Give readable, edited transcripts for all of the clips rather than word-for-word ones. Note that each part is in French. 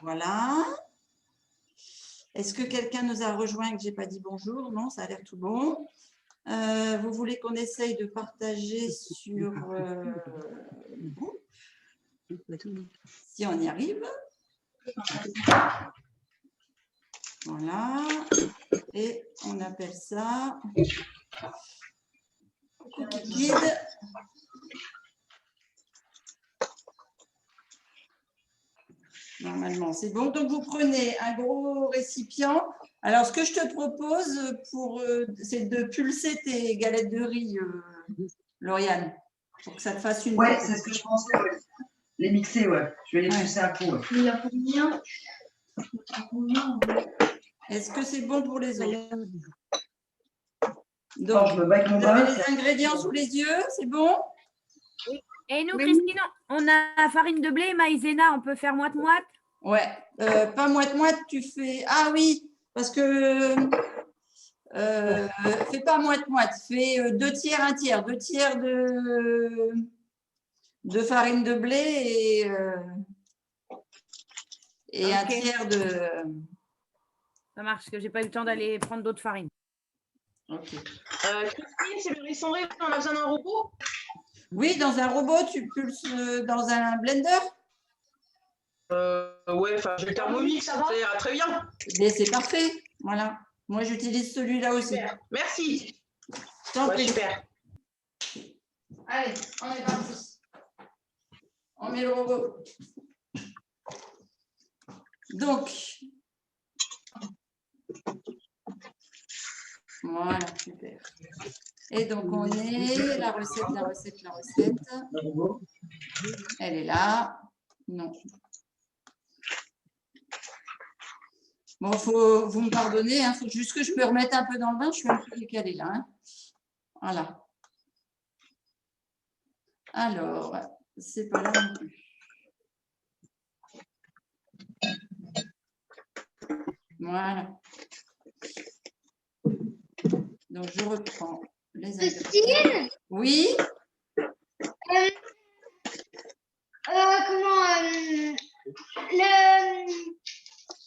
Voilà. Est-ce que quelqu'un nous a rejoint et que je n'ai pas dit bonjour? Non, ça a l'air tout bon. Vous voulez qu'on essaye de partager sur le groupe? Si on y arrive. Voilà. Et on appelle ça Cookie Kid. Normalement, c'est bon. Donc, vous prenez un gros récipient. Alors, ce que je te propose, c'est de pulser tes galettes de riz, Lauriane, pour que ça te fasse une. Ouais, c'est ce que je pensais. Ouais. Les mixer, ouais. Je vais les pulser un coup. Ouais. Il y a combien? Est-ce que c'est bon pour les autres? Donc, Donc, je me bats avec mon vous avez bras. les ingrédients sous les yeux, c'est bon? Et nous, Christine, on a farine de blé, maïzena, on peut faire moite-moite? Ouais, pas moite-moite, tu fais… Ah oui, parce que… fais pas moite-moite, fais 2 tiers, 1 tiers. 2 tiers de farine de blé et un tiers de… Ça marche, parce que je n'ai pas eu le temps d'aller prendre d'autres farines. Ok. Christine, c'est le rissonné, on a besoin d'un robot? Oui, dans un robot, tu pulses dans un blender? Ouais, enfin, j'ai le Thermomix, ça ira très bien. Mais c'est parfait, voilà. Moi, j'utilise celui-là aussi. Super. Merci. Ouais, super. Allez, on est parti. On met le robot. Donc, voilà, super. Et donc, on est la recette. Elle est là. Non. Bon, vous me pardonnez, il faut juste que je me remette un peu dans le bain. Je suis un peu décalée là. Hein. Voilà. Alors, c'est pas là non plus. Voilà. Donc, je reprends les ingrédients. Christine? Oui?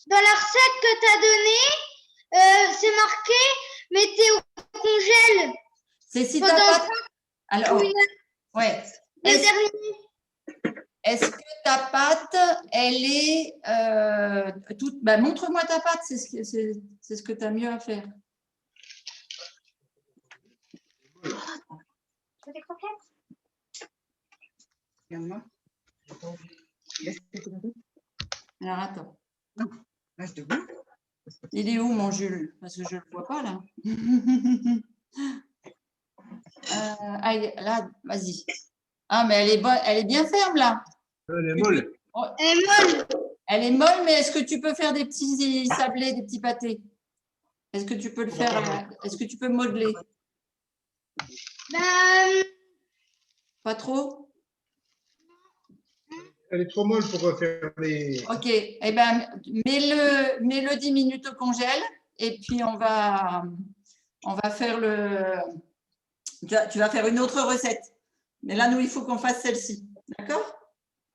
Dans la recette que tu as donnée, c'est marqué mettez au congèle. C'est si ta pâte. Alors, ouais. Est-ce que ta pâte, elle est toute. Ben, montre-moi ta pâte, c'est ce que tu as mieux à faire. Des croquettes? Regarde-moi. Alors, attends. Non, reste debout. Il est où, mon Jules? Parce que je ne le vois pas, là. Allez, là, vas-y. Ah, mais elle est bien ferme, là. Elle est molle. Elle est molle. Elle est molle, mais est-ce que tu peux faire des petits sablés, des petits pâtés? Est-ce que tu peux le faire? Est-ce que tu peux modeler? Pas trop? Elle est trop molle pour faire les… Ok, eh ben, mets-le 10 minutes au congèle et puis on va faire tu vas faire une autre recette. Mais là, nous, il faut qu'on fasse celle-ci. D'accord?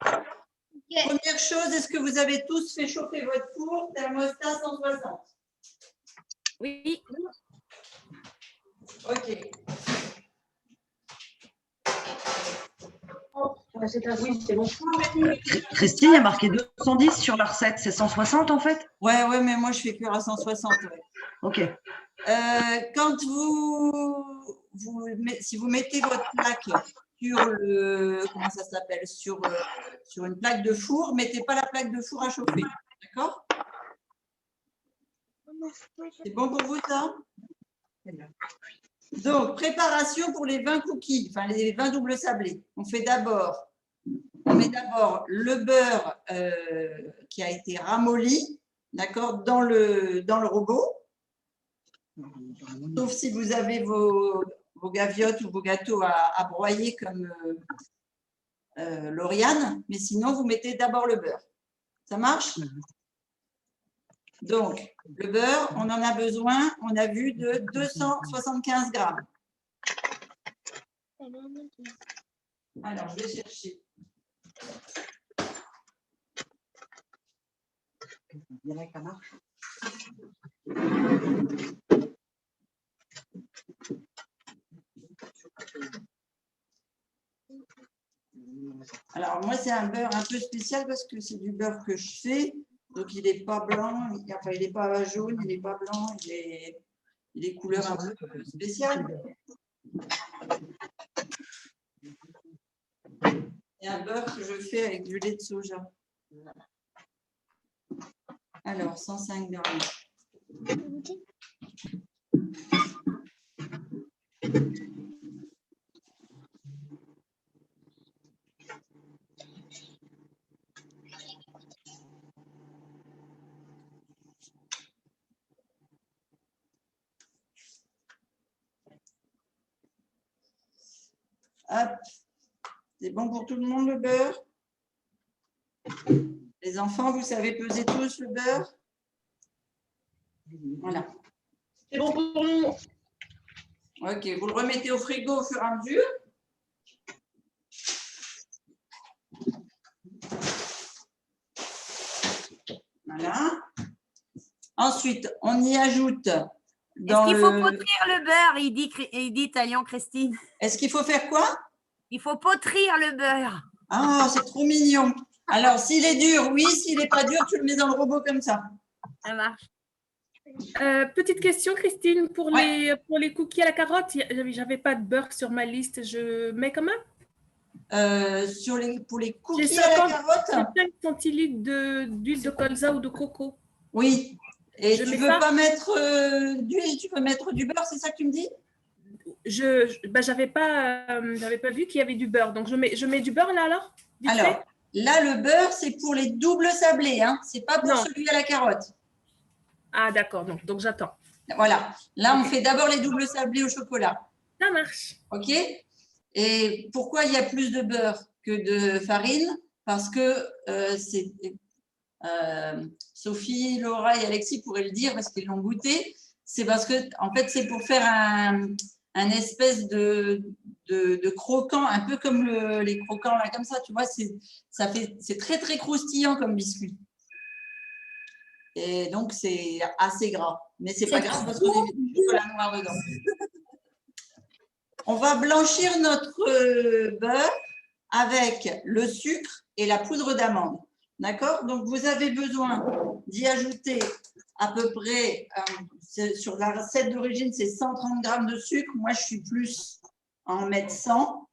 Okay. Première chose, est-ce que vous avez tous fait chauffer votre four thermostat 160? Oui. Ok. Oui, c'est bon. Christine, il y a marqué 210 sur la recette. C'est 160 en fait? Ouais, mais moi, je fais cuire à 160. Ouais. Ok. Quand si vous mettez votre plaque sur comment ça s'appelle, sur une plaque de four, mettez pas la plaque de four à chauffer. D'accord? C'est bon pour vous, ça? Donc, préparation pour les 20 cookies, enfin les 20 doubles sablés. On met d'abord le beurre qui a été ramolli, d'accord, dans le robot. Sauf si vous avez vos gaviottes ou vos gâteaux à broyer comme Lauriane, mais sinon, vous mettez d'abord le beurre. Ça marche? Donc, le beurre, on en a besoin, on a vu, de 275 grammes. Alors, je vais chercher. Direct, ça marche. Alors, moi, c'est un beurre un peu spécial parce que c'est du beurre que je fais. Donc, il n'est pas blanc, enfin, il n'est pas jaune, il n'est pas blanc, il est couleur un peu spéciale. C'est un beurre que je fais avec du lait de soja. Alors, 105 grammes. Hop. C'est bon pour tout le monde le beurre? Les enfants, vous savez peser tous le beurre? Voilà. C'est bon pour nous. Ok, vous le remettez au frigo au fur et à mesure. Voilà. Ensuite, on y ajoute dans Est-ce qu'il faut le... potrir le beurre? Il dit Talion Christine. Est-ce qu'il faut faire quoi? Il faut potrir le beurre. Ah, c'est trop mignon. Alors, s'il est dur, oui. S'il n'est pas dur, tu le mets dans le robot comme ça. Ça marche. Petite question, Christine, pour Ouais. les cookies à la carotte, j'avais pas de beurre sur ma liste, je mets quand même. Pour les cookies J'ai à la 50 carotte? 5 centilitres d'huile de colza ou de coco. Oui. Et Je tu mets veux pas. pas mettre d'huile, tu veux mettre du beurre, c'est ça que tu me dis? J'avais pas vu qu'il y avait du beurre, donc je mets du beurre là alors. Vite Alors, fait. là, le beurre, c'est pour les doubles sablés, hein. C'est pas pour Non. celui à la carotte. Ah d'accord, donc j'attends. Voilà. Là, on fait d'abord les doubles sablés au chocolat. Ça marche. OK? Et pourquoi il y a plus de beurre que de farine? Parce que Sophie, Laura et Alexis pourraient le dire parce qu'ils l'ont goûté. C'est parce que, en fait, c'est pour faire un espèce de croquant, un peu comme les croquants là, comme ça, tu vois, c'est très, très croustillant comme biscuit. Et donc, c'est assez gras. Mais c'est pas grave parce qu'on est du chocolat noir dedans. On va blanchir notre beurre avec le sucre et la poudre d'amande. D'accord? Donc, vous avez besoin d'y ajouter à peu près, sur la recette d'origine, c'est 130 grammes de sucre. Moi, je suis plus à en mettre 100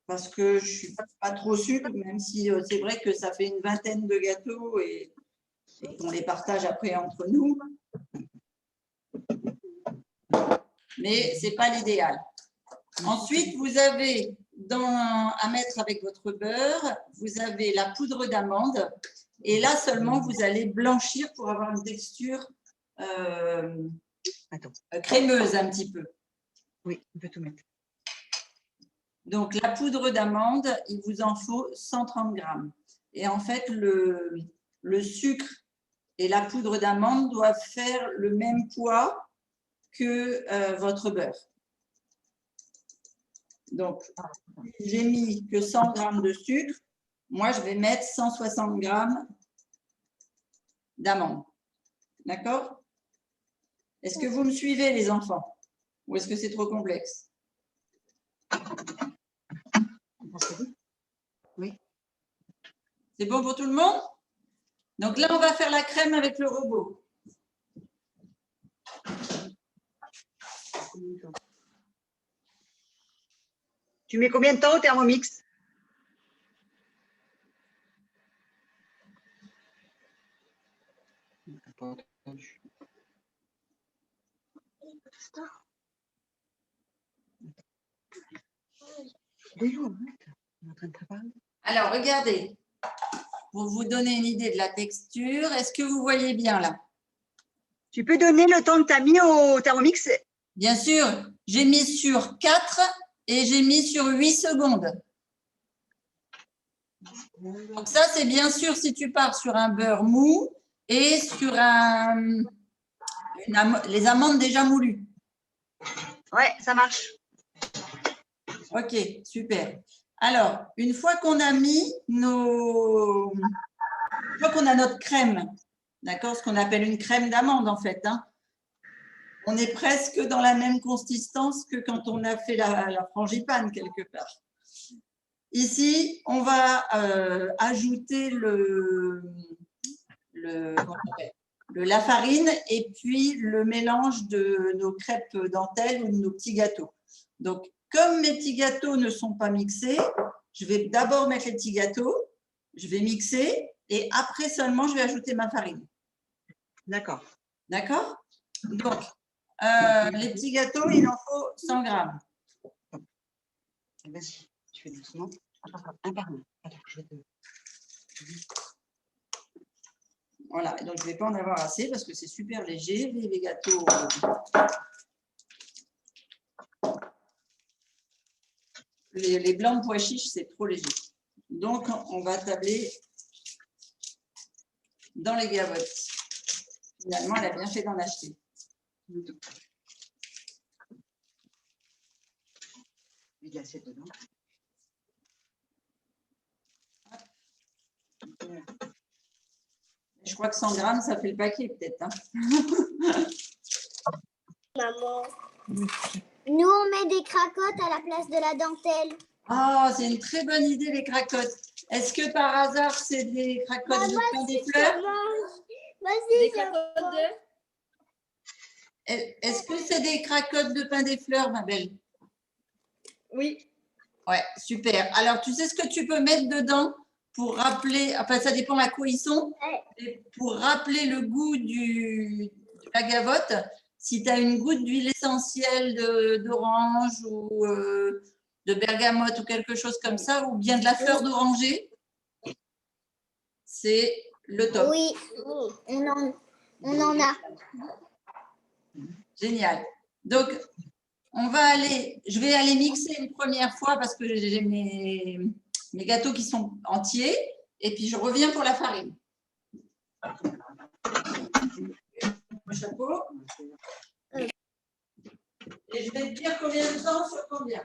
parce que je ne suis pas trop sucre, même si c'est vrai que ça fait une vingtaine de gâteaux et qu'on les partage après entre nous. Mais ce n'est pas l'idéal. Ensuite, vous avez à mettre avec votre beurre, vous avez la poudre d'amande. Et là seulement, vous allez blanchir pour avoir une texture crémeuse un petit peu. Oui, on peut tout mettre. Donc, la poudre d'amande, il vous en faut 130 grammes. Et en fait, le sucre et la poudre d'amande doivent faire le même poids que votre beurre. Donc, j'ai mis que 100 grammes de sucre. Moi, je vais mettre 160 grammes d'amandes. D'accord? Est-ce que vous me suivez, les enfants? Ou est-ce que c'est trop complexe? Oui. C'est bon pour tout le monde? Donc là, on va faire la crème avec le robot. Tu mets combien de temps au Thermomix? Alors, regardez, pour vous donner une idée de la texture, est-ce que vous voyez bien là? Tu peux donner le temps que tu as mis au Thermomix? Bien sûr, j'ai mis sur 4 et j'ai mis sur 8 secondes. Donc ça, c'est bien sûr si tu pars sur un beurre mou et sur les amandes déjà moulues. Ouais, ça marche. Ok, super. Alors, une fois qu'on a mis nos Une fois qu'on a notre crème, d'accord, ce qu'on appelle une crème d'amande en fait, hein, on est presque dans la même consistance que quand on a fait la frangipane quelque part. Ici, on va ajouter la farine et puis le mélange de nos crêpes dentelles ou de nos petits gâteaux. Donc, comme mes petits gâteaux ne sont pas mixés, je vais d'abord mettre les petits gâteaux, je vais mixer et après seulement, je vais ajouter ma farine. D'accord. D'accord? Donc, les petits gâteaux, il en faut 100 grammes. Vas-y, tu fais doucement. Un par un. Attends, je vais te... Voilà, donc je ne vais pas en avoir assez parce que c'est super léger, les gâteaux. Les blancs de pois chiches, c'est trop léger. Donc, on va tabler dans les gavottes. Finalement, elle a bien fait d'en acheter. Il y a assez dedans. Je crois que 100 grammes, ça fait le paquet peut-être. Hein. Maman. Nous, on met des cracottes à la place de la dentelle. Ah, c'est une très bonne idée, les cracottes. Est-ce que par hasard, c'est des cracottes de pain des fleurs? Vas-y, Est-ce que c'est des cracottes de pain des fleurs, ma belle? Oui. Ouais, super. Alors, tu sais ce que tu peux mettre dedans pour rappeler, enfin, ça dépend de la cuisson, et pour rappeler le goût de la gavotte, si tu as une goutte d'huile essentielle d'orange ou de bergamote ou quelque chose comme ça, ou bien de la fleur d'oranger, c'est le top. Oui, on en a. Génial. Donc, je vais aller mixer une première fois parce que j'ai mes gâteaux qui sont entiers et puis je reviens pour la farine. Le chapeau. Et je vais te dire combien de temps sur combien.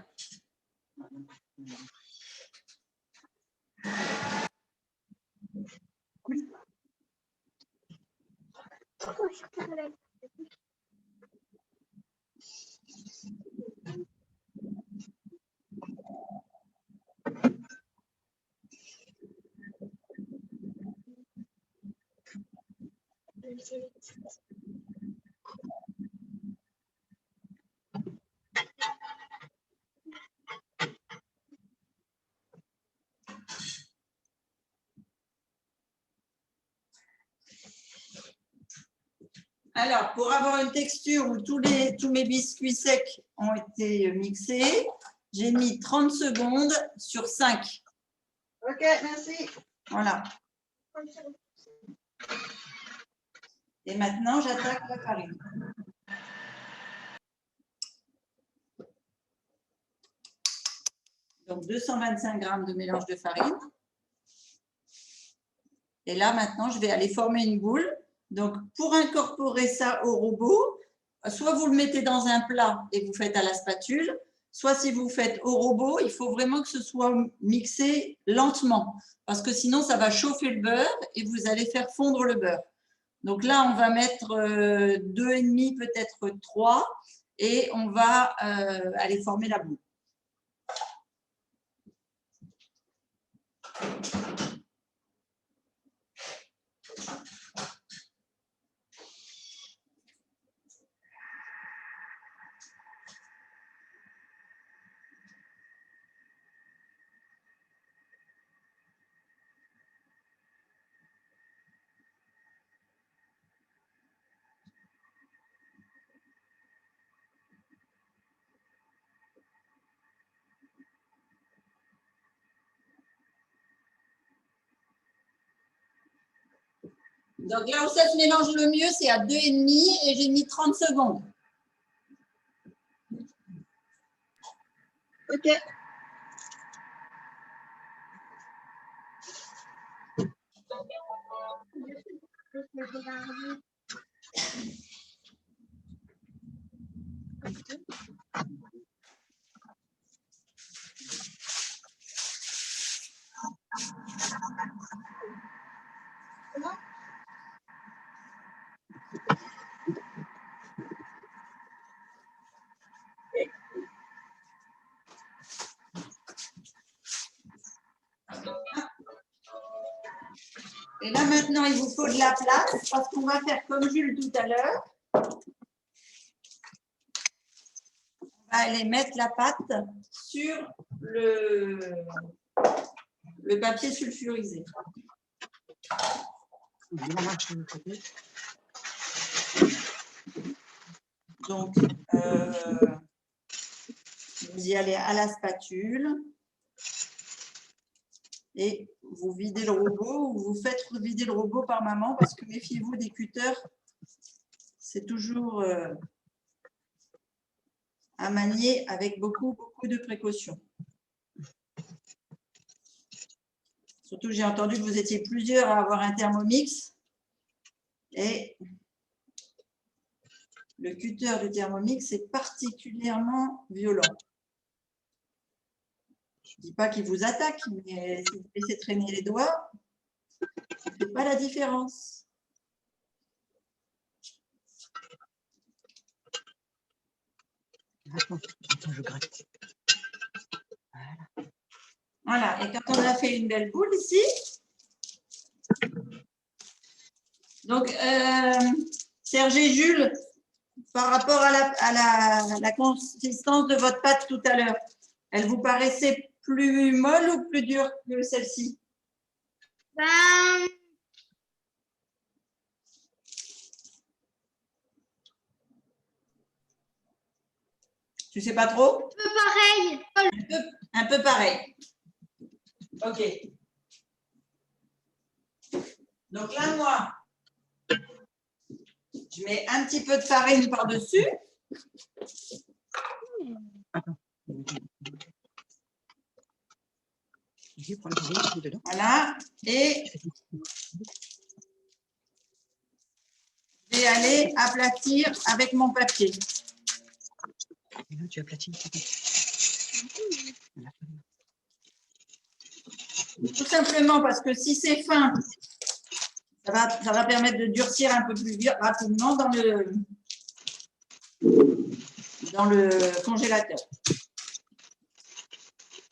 Alors, pour avoir une texture où tous mes biscuits secs ont été mixés, j'ai mis 30 secondes sur 5. Ok, merci. Voilà. Et maintenant, j'attaque la farine. Donc, 225 grammes de mélange de farine. Et là, maintenant, je vais aller former une boule. Donc, pour incorporer ça au robot, soit vous le mettez dans un plat et vous faites à la spatule, soit si vous faites au robot, il faut vraiment que ce soit mixé lentement parce que sinon, ça va chauffer le beurre et vous allez faire fondre le beurre. Donc là, on va mettre 2,5, peut-être 3 et on va aller former la boule. Donc là où ça se mélange le mieux, c'est à 2,5 et j'ai mis 30 secondes. Ok. Et là, maintenant, il vous faut de la place parce qu'on va faire comme Jules tout à l'heure. On va aller mettre la pâte sur le papier sulfurisé. Donc, vous y allez à la spatule et vous videz le robot ou vous faites vider le robot par maman parce que méfiez-vous des cutters, c'est toujours à manier avec beaucoup de précautions. Surtout, j'ai entendu que vous étiez plusieurs à avoir un Thermomix et le cutter du Thermomix est particulièrement violent. Je ne dis pas qu'il vous attaque, mais si vous laissez traîner les doigts, ça ne fait pas la différence. Je gratte. Voilà, et quand on a fait une belle boule ici, donc Serge et Jules, par rapport à la consistance de votre pâte tout à l'heure, elle vous paraissait plus molle ou plus dure que celle-ci? Ben, Tu sais pas trop? un peu pareil. Un peu pareil. Ok. Donc là, moi, je mets un petit peu de farine par-dessus. Voilà. Et je vais aller aplatir avec mon papier. Tu aplatis. Tout simplement parce que si c'est fin, ça va permettre de durcir un peu plus rapidement dans le congélateur.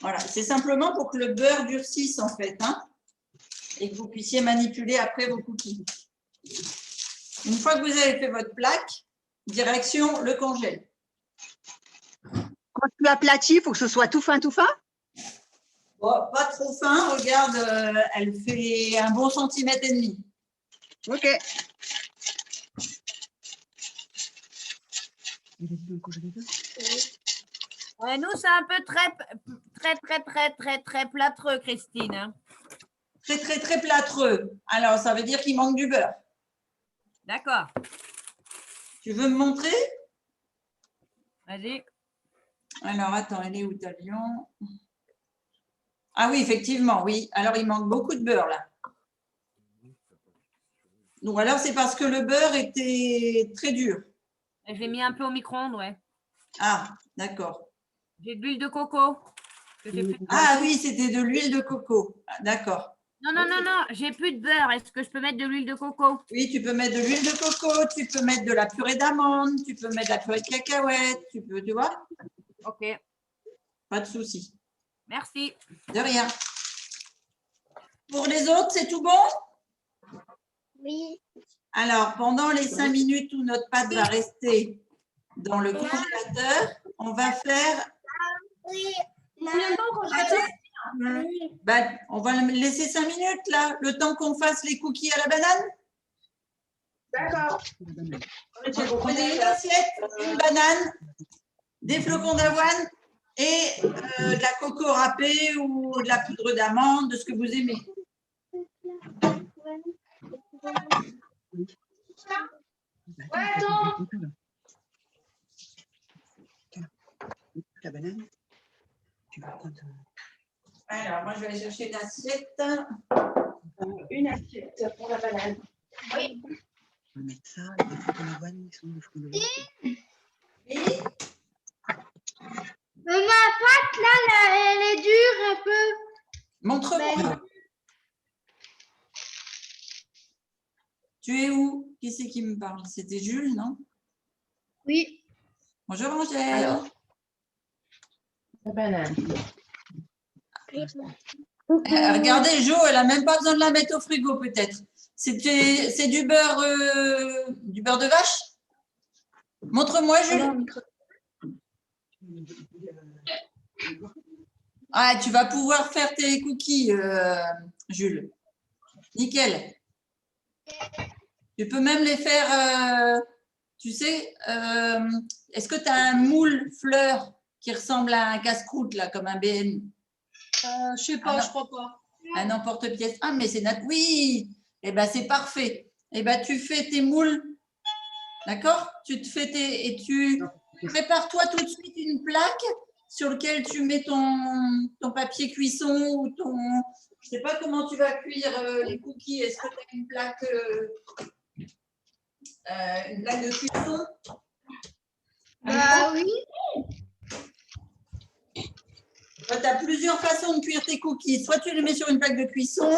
Voilà, c'est simplement pour que le beurre durcisse en fait, hein, et que vous puissiez manipuler après vos cookies. Une fois que vous avez fait votre plaque, direction le congèle. Quand tu aplatis, il faut que ce soit tout fin, tout fin. Bon, pas trop fin, regarde, elle fait un bon centimètre et demi. Ok. Ouais, nous, c'est un peu très plâtreux, Christine. Hein. Très plâtreux. Alors, ça veut dire qu'il manque du beurre. D'accord. Tu veux me montrer? Vas-y. Alors, attends, elle est où ta lion? Ah oui, effectivement, oui. Alors, il manque beaucoup de beurre, là. Donc, alors, c'est parce que le beurre était très dur. J'ai mis un peu au micro-ondes, ouais. Ah, d'accord. J'ai de l'huile de coco. Ah oui, c'était de l'huile de coco. Ah, d'accord. Non, j'ai plus de beurre. Est-ce que je peux mettre de l'huile de coco? Oui, tu peux mettre de l'huile de coco, tu peux mettre de la purée d'amande, tu peux mettre de la purée de cacahuètes, tu vois? Ok. Pas de souci. Merci. De rien. Pour les autres, c'est tout bon? Oui. Alors, pendant les 5 minutes où notre pâte va rester dans le congélateur, on va faire… Oui. Ben, on va le laisser 5 minutes, là, le temps qu'on fasse les cookies à la banane. D'accord. Prenez une assiette, une banane, des flocons d'avoine et de la coco râpée ou de la poudre d'amande, de ce que vous aimez. Ouais, attends. La banane. Tu vas prendre. Alors, moi, je vais aller chercher une assiette. Une assiette pour la banane. Oui. On va mettre ça, les flocons d'avoine, ils sont les flocons d'avoine. Oui. Ma pâte, là, elle est dure un peu. Montre-moi. Tu es où? Qui c'est qui me parle? C'était Jules, non? Oui. Bonjour, Angèle. Alors, la banane. Regardez, Jo, elle n'a même pas besoin de la mettre au frigo, peut-être. C'est du beurre de vache? Montre-moi, Jules. Ah, tu vas pouvoir faire tes cookies, Jules. Nickel. Tu peux même les faire, tu sais, est-ce que tu as un moule fleur qui ressemble à un casse-croûte, là, comme un BN? Je sais pas, je crois pas. Un emporte-pièce. Ah, mais c'est oui. Eh bien, c'est parfait. Eh bien, tu fais tes moules. D'accord? Tu te fais tes… Et tu prépare-toi tout de suite une plaque sur laquelle tu mets ton papier cuisson ou ton… Je ne sais pas comment tu vas cuire les cookies. Est-ce que tu as une plaque de cuisson? Bah oui. Tu as plusieurs façons de cuire tes cookies. Soit tu les mets sur une plaque de cuisson,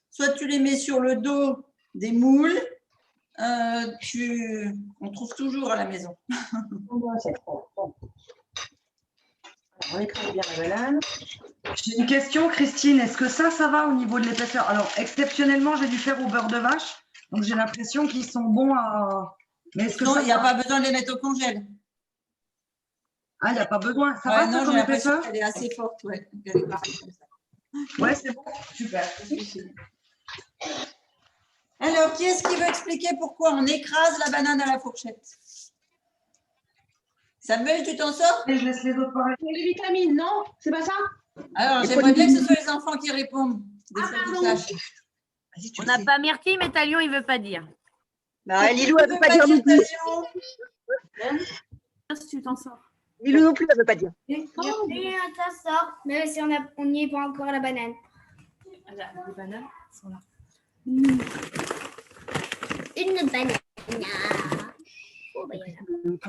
soit tu les mets sur le dos des moules. On trouve toujours à la maison. On écrase bien la banane. J'ai une question, Christine. Est-ce que ça va au niveau de l'épaisseur? Alors, exceptionnellement, j'ai dû faire au beurre de vache. Donc, j'ai l'impression qu'ils sont bons à… Mais est-ce que Non, ça il n'y a va? pas besoin de les mettre au congèle. Ah, il n'y a pas besoin. Ça Ouais, va, non, ça, j'ai comme l'impression épaisseur? qu'elle est assez forte. Ouais, elle est partie comme ça. Ouais, c'est bon. Super. Alors, qui est-ce qui veut expliquer pourquoi on écrase la banane à la fourchette? Samuel, tu t'en sors? Et je laisse les autres parler. Pour les vitamines, non? C'est pas ça? Alors, j'aimerais bien que ce soit les enfants qui répondent. Des fois, ils pardon. sachent. Vas-y, tu On le n'a sais. pas Myrtille, mais Talion, il ne veut pas dire. Bah, Lilou, elle Tu veut veux pas dire non plus. Talion? Si tu t'en sors. Lilou non plus, elle veut pas dire. Oui, ça sort. Même si on n'y est pas encore à la banane. Les bananes sont là. Une banane.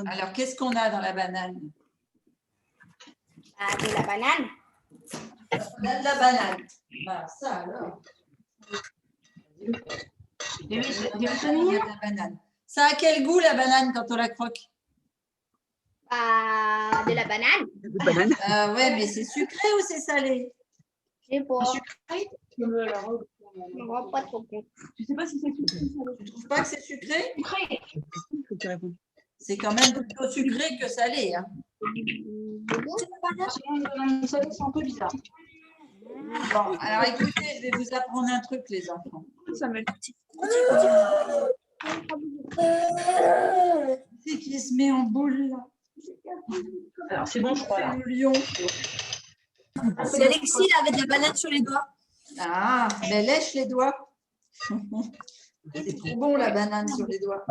Alors, qu'est-ce qu'on a dans la banane? Ah, de la banane. On a de la banane. Voilà, ça alors. Des On a de la banane. Ça a quel goût la banane quand on la croque? Bah, de la banane. De banane. Ouais, mais c'est sucré ou c'est salé? Je sais pas. Je me la re- Je ne vois pas trop compte. Je sais pas si c'est sucré. Tu trouves pas que c'est sucré? Sucré. Faut que tu répondes. C'est quand même plutôt sucré que salé. Hein. C'est un peu bizarre. Bon, alors écoutez, je vais vous apprendre un truc, les enfants. Ça me C'est qui se met en boule là? Alors, c'est bon, je crois. Là. Le lion. C'est Alexis là, avec de la banane sur les doigts. Ah, mais lèche les doigts. C'est trop bon la banane sur les doigts.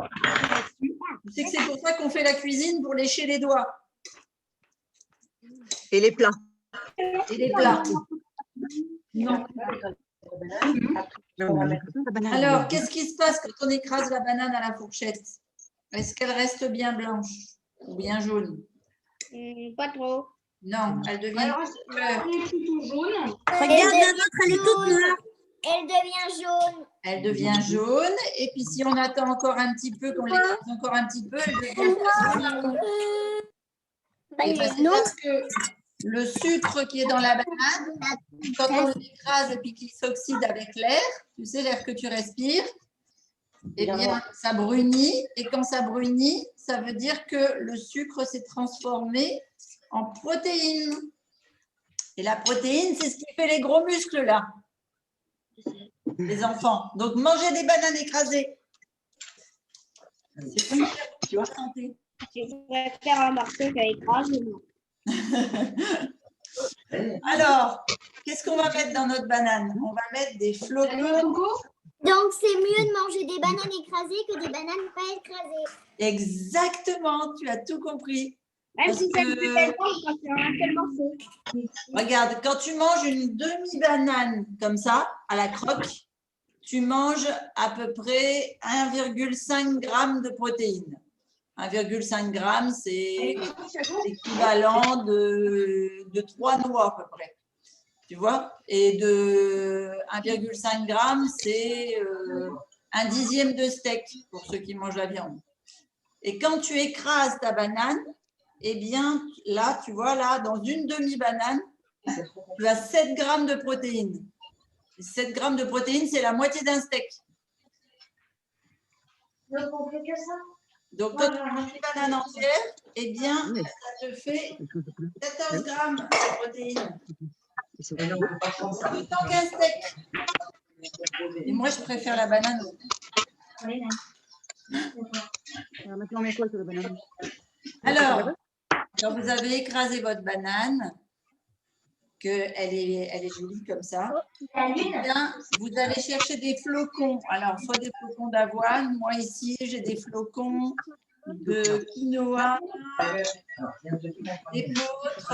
Tu sais que c'est pour ça qu'on fait la cuisine, pour lécher les doigts Et les plats. et les plats. Non. Alors, qu'est-ce qui se passe quand on écrase la banane à la fourchette? Est-ce qu'elle reste bien blanche ou bien jaune? Pas trop. Non, elle devient Alors, couleur. elle est plutôt jaune. Regarde la nôtre, elle est toute noire. Elle devient jaune. Elle devient jaune. Et puis, si on attend encore un petit peu, qu'on l'écrase encore un petit peu, elle devient jaune. Eh ben, c'est parce que le sucre qui est dans la banane, quand on l'écrase et puis qu'il s'oxyde avec l'air, tu sais, l'air que tu respires, eh bien, ça brunit. Et quand ça brunit, ça veut dire que le sucre s'est transformé en protéines. Et la protéine, c'est ce qui fait les gros muscles, là, les enfants. Donc, mangez des bananes écrasées. C'est super pour la santé. Je préfère un morceau qu'écrase. Alors, qu'est-ce qu'on va mettre dans notre banane? On va mettre des flocons. Donc, c'est mieux de manger des bananes écrasées que des bananes pas écrasées. Exactement, tu as tout compris. Même si c'est Parce plus que- belle quand c'est un seul morceau. Regarde, quand tu manges une demi-banane comme ça, à la croque, tu manges à peu près 1,5 g de protéines. 1,5 g, c'est l'équivalent de 3 noix à peu près. Tu vois? Et de 1,5 g, c'est un dixième de steak pour ceux qui mangent la viande. Et quand tu écrases ta banane, eh bien, là, tu vois, là, dans une demi-banane, tu as 7 g de protéines. 7 grammes de protéines, c'est la moitié d'un steak. Donc, on fait que ça. Donc, quand tu manges une banane entière, eh bien, ça te fait 14 grammes de protéines. Autant qu'un steak. Et moi, je préfère la banane. Maintenant, on met quoi sur la banane? Alors, quand vous avez écrasé votre banane, qu'elle est jolie comme ça, eh bien, vous allez chercher des flocons. Alors, soit des flocons d'avoine. Moi, ici, j'ai des flocons de quinoa, d'épeautre. C'est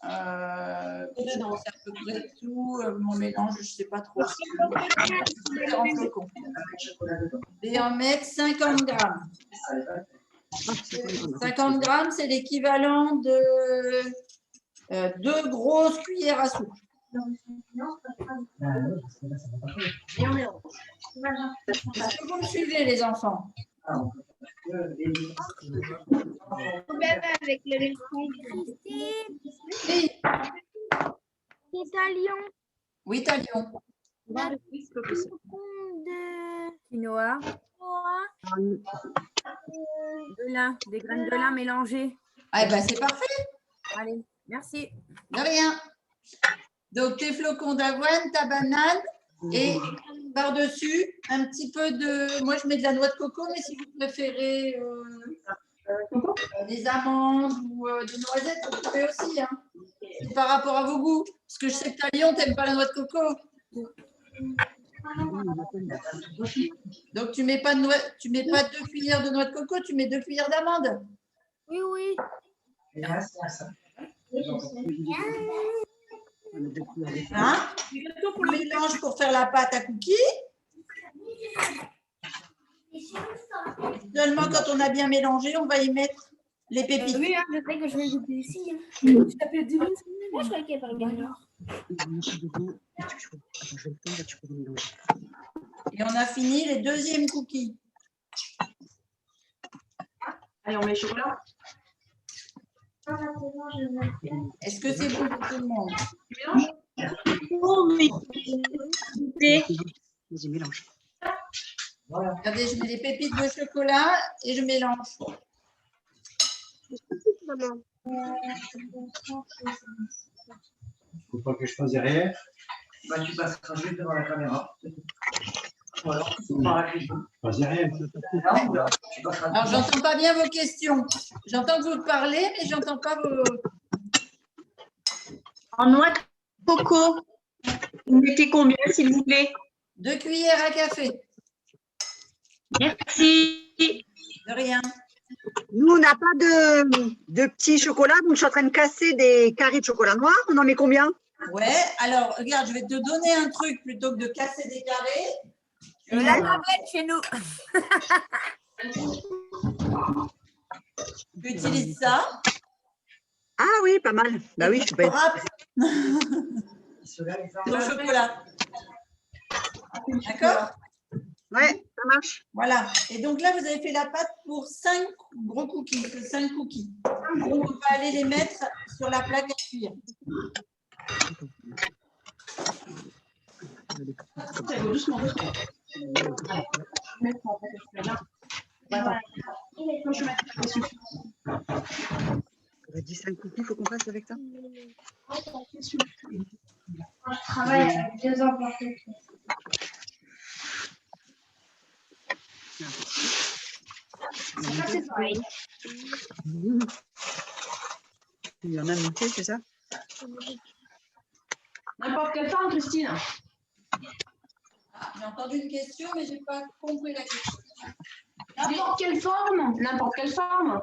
à peu près tout. Mon mélange, je ne sais pas trop. Différents flocons. Et en mettre 50 grammes. 50 grammes, c'est l'équivalent de 2 grosses cuillères à soupe. Et on mélange. Est-ce que vous me suivez, les enfants? Même avec le lait. Oui, Italien. oui, Talion. De quinoa, de lin, des graines de lin mélangées. Ah, ben, c'est parfait. Allez, merci. De rien. Donc, tes flocons d'avoine, ta banane et par-dessus, un petit peu de… Moi, je mets de la noix de coco, mais si vous préférez des amandes ou des noisettes, vous pouvez aussi. Hein. C'est par rapport à vos goûts. Parce que je sais que à Lyon, tu n'aimes pas la noix de coco. Donc, tu mets pas 2 cuillères de noix de coco, tu mets 2 cuillères d'amandes. Oui, oui. Hein? On mélange pour faire la pâte à cookies. Seulement quand on a bien mélangé, on va y mettre les pépites. Oui, je sais que je vais goûter ici. Moi, je crois qu'il y a pas le Et on a fini les 2e cookies. Allez, on met le chocolat. Est-ce que c'est bon pour tout le monde? Tu mélanges? Vas-y, mélange. Regardez, je mets les pépites de chocolat et je mélange. Faut pas que je fasse derrière. Bah, tu passeras juste devant la caméra. Ou alors, Je fasse derrière. tu passeras. Alors, j'entends pas bien vos questions. J'entends que vous parlez, mais j'entends pas vos… En noix de coco, vous mettez combien, s'il vous plaît? 2 cuillères à café. Merci. De rien. Nous, on n'a pas de petits chocolats, donc je suis en train de casser des carrés de chocolat noir. On en met combien? Ouais, alors, regarde, je vais te donner un truc plutôt que de casser des carrés. La tablette chez nous. Tu utilises ça. Ah oui, pas mal. Bah oui, je suis Tu pas. râpes ton chocolat. D'accord? Ouais, ça marche. Voilà. Et donc là, vous avez fait la pâte pour 5 gros cookies. 5 cookies. Donc, on va aller les mettre sur la plaque à cuire. Doucement, doucement. J'aurais dit 5 cookies, il faut qu'on fasse avec ça. Je travaille avec 2 ans pour faire ça, c'est pareil. Il y en a monté, c'est ça? N'importe quelle forme, Christine. Ah, j'ai entendu une question, mais je n'ai pas compris la question. N'importe quelle forme. N'importe quelle forme.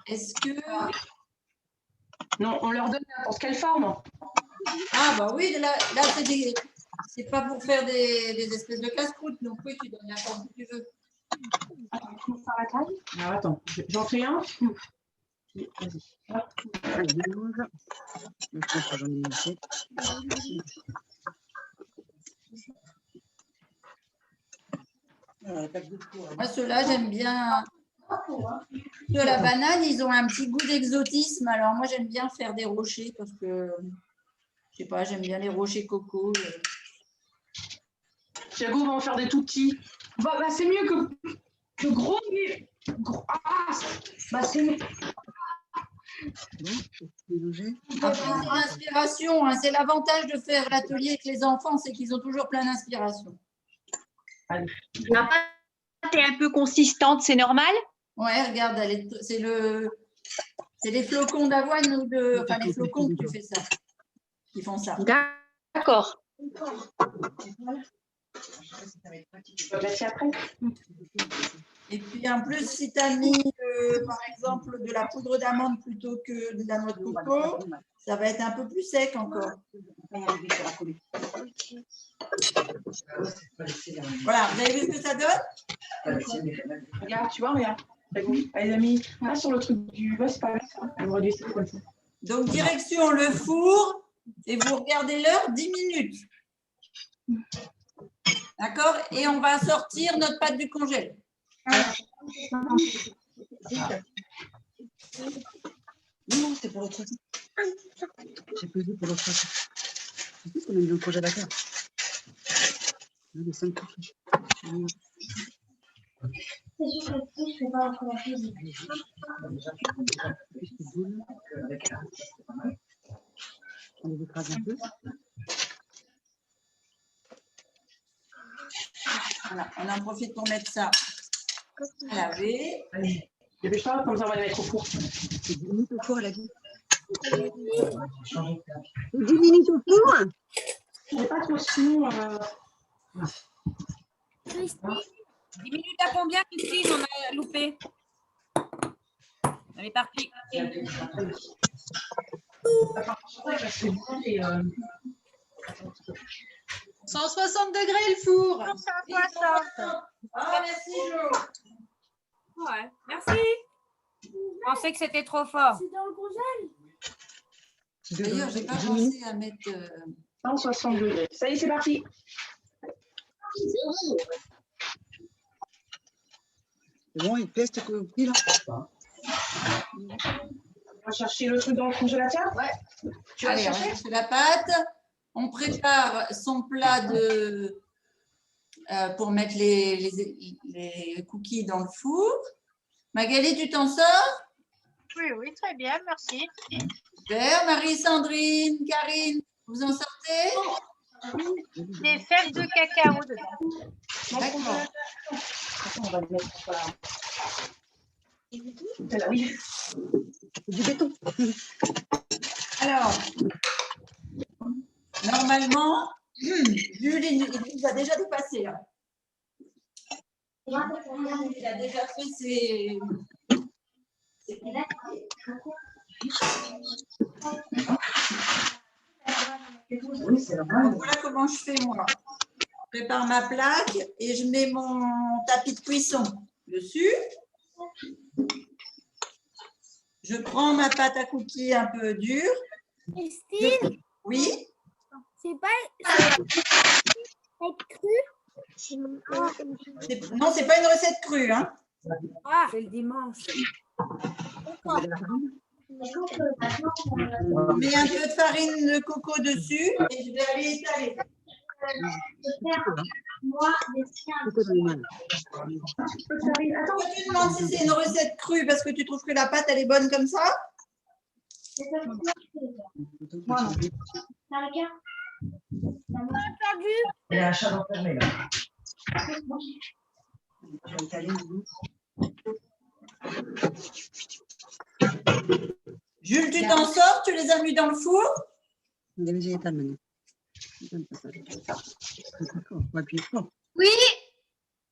Est-ce que… Non, on leur donne n'importe quelle forme. Ah, bah oui, là c'est pas pour faire des espèces de casse-croûte. Donc oui, tu donnes la forme que tu veux. Alors, attends, j'en fais un. Vas-y. Allez, mélange. Je pense que j'en ai mis ici. Moi, ceux-là, j'aime bien. De la banane, ils ont un petit goût d'exotisme. Alors, moi, j'aime bien faire des rochers parce que Je sais pas, j'aime bien les rochers coco. Thiago va en faire des tout petits. Bah, c'est mieux que gros. Ah, bah, c'est mieux. Après, c'est l'inspiration, hein. C'est l'avantage de faire l'atelier avec les enfants, c'est qu'ils ont toujours plein d'inspiration. La pâte est un peu consistante, c'est normal? Ouais, regarde, c'est les flocons d'avoine ou enfin les flocons que tu fais ça, qui font ça. D'accord. Tu vas placer après. Et puis en plus, si tu as mis par exemple de la poudre d'amande plutôt que de la noix de coco, ça va être un peu plus sec encore. Voilà, vous avez vu ce que ça donne? Regarde, tu vois, regarde. Elle a mis là sur le truc du. Ouais, c'est pas grave. Elle aurait dû essayer comme ça. Donc, direction le four et vous regardez l'heure, 10 minutes. D'accord? Et on va sortir notre pâte du congèle. Non, c'est pour l'autre truc. J'ai pesé pour l'autre truc. C'est plus qu'on a mis le congélateur. Les 5 couches. C'est sûr que si je fais pas la première chose. On les écrase un peu. Voilà, on en profite pour mettre ça à laver. Allez, dépêche-toi, comme ça on va les mettre au four. C'est 10 minutes au four, elle a dit. 10 minutes au four? J'ai pas trop sinon. Christine, 10 minutes à combien, Christine? On a loupé. Elle est partie. 160 degrés le four. 160. Ah, merci Jo. Ouais, merci. Je pensais que c'était trop fort. C'est dans le congèle. D'ailleurs, j'ai pas pensé à mettre. 160 degrés. Ça y est, c'est parti. C'est bon, il pèse ce que vous pris là? On va chercher le truc dans le congélateur. Ouais. Tu vas Allez, on va chercher. chercher la pâte. On prépare son plat pour mettre les cookies dans le four. Magali, tu t'en sors? Oui, très bien, merci. Super. Marie-Sandrine, Karine, vous en sortez? Des fèves de cacao dedans. D'accord. On va le mettre. Voilà. Oui. Du béton. Alors, normalement, Jules, il nous a déjà dépassé. Hein. Il a déjà fait ses... Oui, c'est normal. Donc, voilà comment je fais moi. Je prépare ma plaque et je mets mon tapis de cuisson dessus. Je prends ma pâte à cookies un peu dure. Christine, Oui. c'est pas cru? Non, c'est pas une recette crue. Hein. Ah, c'est le dimanche. On met un peu de farine de coco dessus et je vais aller étaler. Pourquoi tu demandes si c'est une recette crue parce que tu trouves que la pâte elle est bonne comme ça? Voilà. Il y a un chat enfermé là. Jules, tu t'en sors? Tu les as mis dans le four? maintenant. Oui,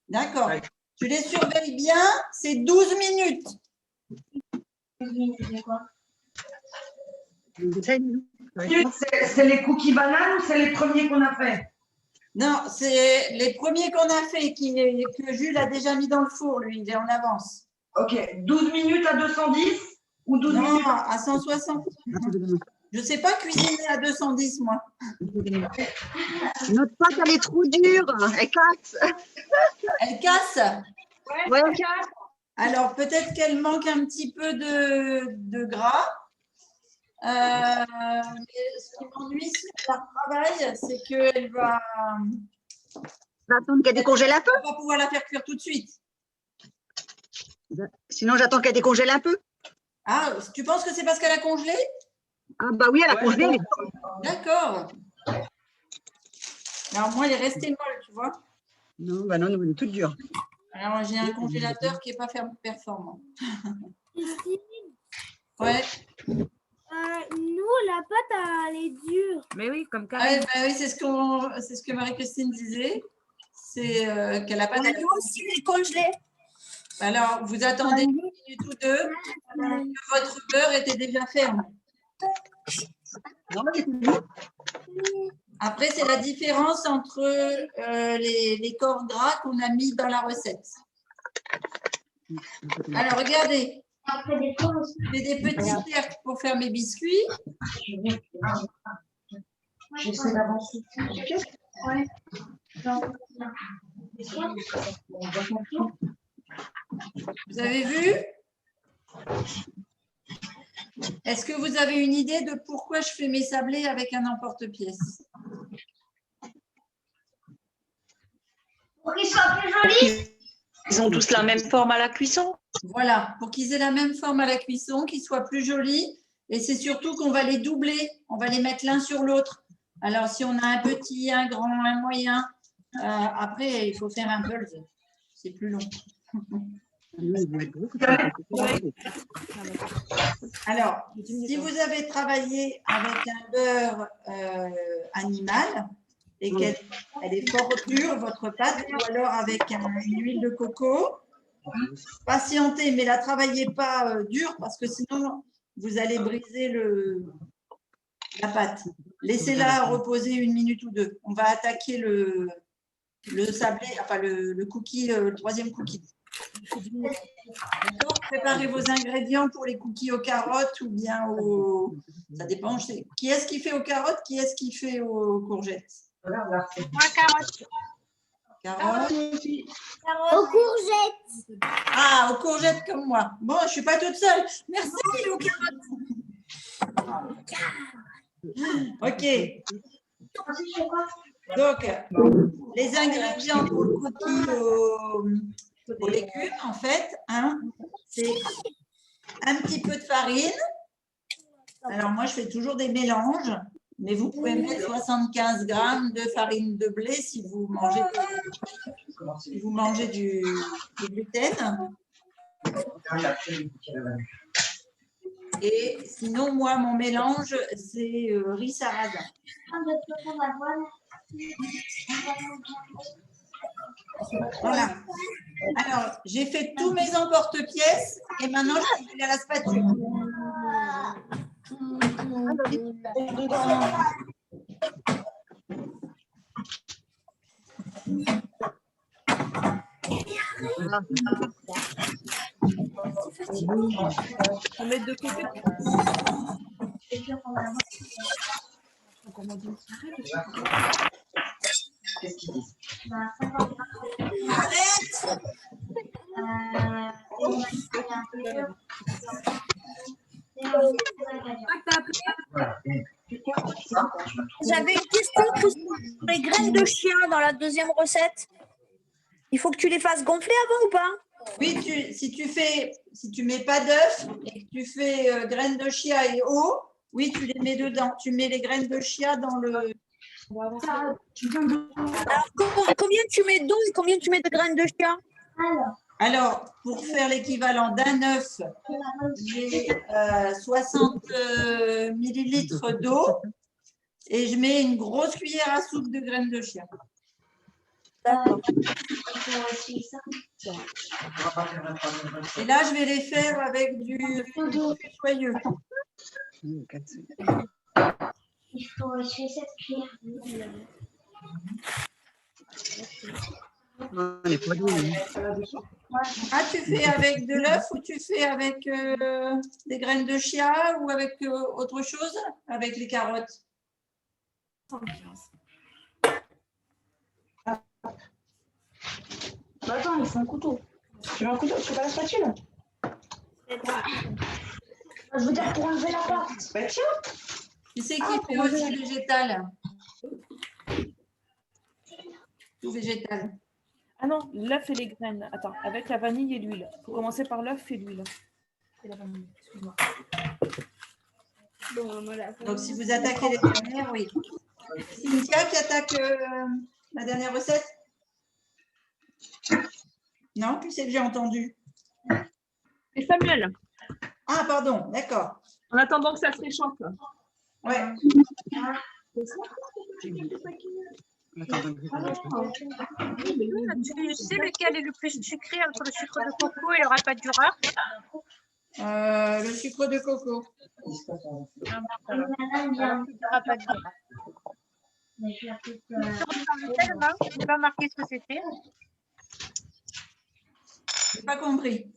D'accord. Tu les surveilles bien, c'est 12 minutes. C'est les cookies bananes ou c'est les premiers qu'on a fait? Non, c'est les premiers qu'on a fait que Jules a déjà mis dans le four, lui, il est en avance. Ok, 12 minutes à 210 ou 12 Non, minutes à 160. Je ne sais pas cuisiner à 210, moi. Notre pâte, elle est trop dure. Elle casse. Elle casse? Ouais. Alors, peut-être qu'elle manque un petit peu de gras. Mais ce qui m'ennuie sur le travail, c'est qu'elle va Va attendre qu'elle décongèle un peu. pas pouvoir la faire cuire tout de suite. Sinon, j'attends qu'elle décongèle un peu. Ah, tu penses que c'est parce qu'elle a congelé? Ah bah oui, elle a congelé. D'accord. Alors moi, elle est restée molle, tu vois. Non, bah non, elle est toute dure. Alors j'ai un congélateur qui n'est pas performant. Christine, Ouais. nous, la pâte, elle est dure. Mais oui, comme Ouais, Karine. bah oui, c'est ce que Marie-Christine disait. C'est qu'elle n'a pas On a dû aussi les congeler. Alors, vous attendez 1 minute ou 2 que votre beurre était déjà ferme. Non, elle est toute dure. Après, c'est la différence entre les corps gras qu'on a mis dans la recette. Alors, regardez. J'ai des petits cercles pour faire mes biscuits. J'essaie d'avancer. Vous avez vu? Est-ce que vous avez une idée de pourquoi je fais mes sablés avec un emporte-pièce? Pour qu'ils soient plus jolis. Ils ont tous la même forme à la cuisson. Voilà, pour qu'ils aient la même forme à la cuisson, qu'ils soient plus jolis. Et c'est surtout qu'on va les doubler, on va les mettre l'un sur l'autre. Alors, si on a un petit, un grand, un moyen, après, il faut faire un pulse. C'est plus long. Alors, si vous avez travaillé avec un beurre animal et qu'elle est fort dure, votre pâte, ou alors avec une huile de coco, patientez, mais la travaillez pas dure parce que sinon, vous allez briser la pâte. Laissez-la reposer 1 minute ou 2. On va attaquer le sablé, enfin le cookie, le 3e cookie. D'accord. Préparez vos ingrédients pour les cookies aux carottes ou bien aux… Ça dépend. Qui est-ce qui fait aux carottes? Qui est-ce qui fait aux courgettes? Moi, carotte. Carottes. Aux courgettes. Ah, aux courgettes comme moi. Bon, je ne suis pas toute seule. Merci aux carottes. Ok. Donc, les ingrédients pour le cookie aux légumes, en fait, hein, c'est un petit peu de farine. Alors, moi, je fais toujours des mélanges, mais vous pouvez mettre 75 grammes de farine de blé si vous mangez du gluten. Et sinon, moi, mon mélange, c'est riz sarrasin. Voilà. Alors, j'ai fait tous mes emporte-pièces et maintenant, je vais aller à la spatule. On met de côté. Qu'est-ce qu'ils disent? J'avais une question, Christine, sur les graines de chien dans la 2e recette. Il faut que tu les fasses gonfler avant ou pas? Oui, si tu mets pas d'œufs et que tu fais graines de chia et eau, oui, tu les mets dedans. Tu mets les graines de chia dans le… Alors, combien tu mets d'eau et combien tu mets de graines de chia? Alors, pour faire l'équivalent d'un œuf, j'ai 60 millilitres d'eau et je mets une grosse cuillère à soupe de graines de chia. D'accord. Et là, je vais les faire avec du soyeux. Il faut essuyer cette cuillère. Ah, tu fais avec de l'œuf ou tu fais avec des graines de chia ou avec autre chose? Avec les carottes? Bah attends, il faut un couteau. Tu veux un couteau? Tu veux pas la spatule? Je veux dire pour enlever la pâte. Bah, tiens, Tu sais qui fait aussi végétal? Tout végétal. Ah non, l'œuf et les graines. Attends, avec la vanille et l'huile. Il faut commencer par l'œuf et l'huile. Et la vanille, excuse-moi. Donc, si vous attaquez les dernières, oui. Cynthia qui attaque la dernière recette? Non, qui c'est que j'ai entendu? Et Samuel, Ah, pardon, d'accord. en attendant que ça se réchauffe. Ouais. Tu sais lequel est le plus sucré entre le sucre de coco et le rapadura? Le sucre de coco. Je n'ai pas marqué ce que c'était. J'ai pas compris.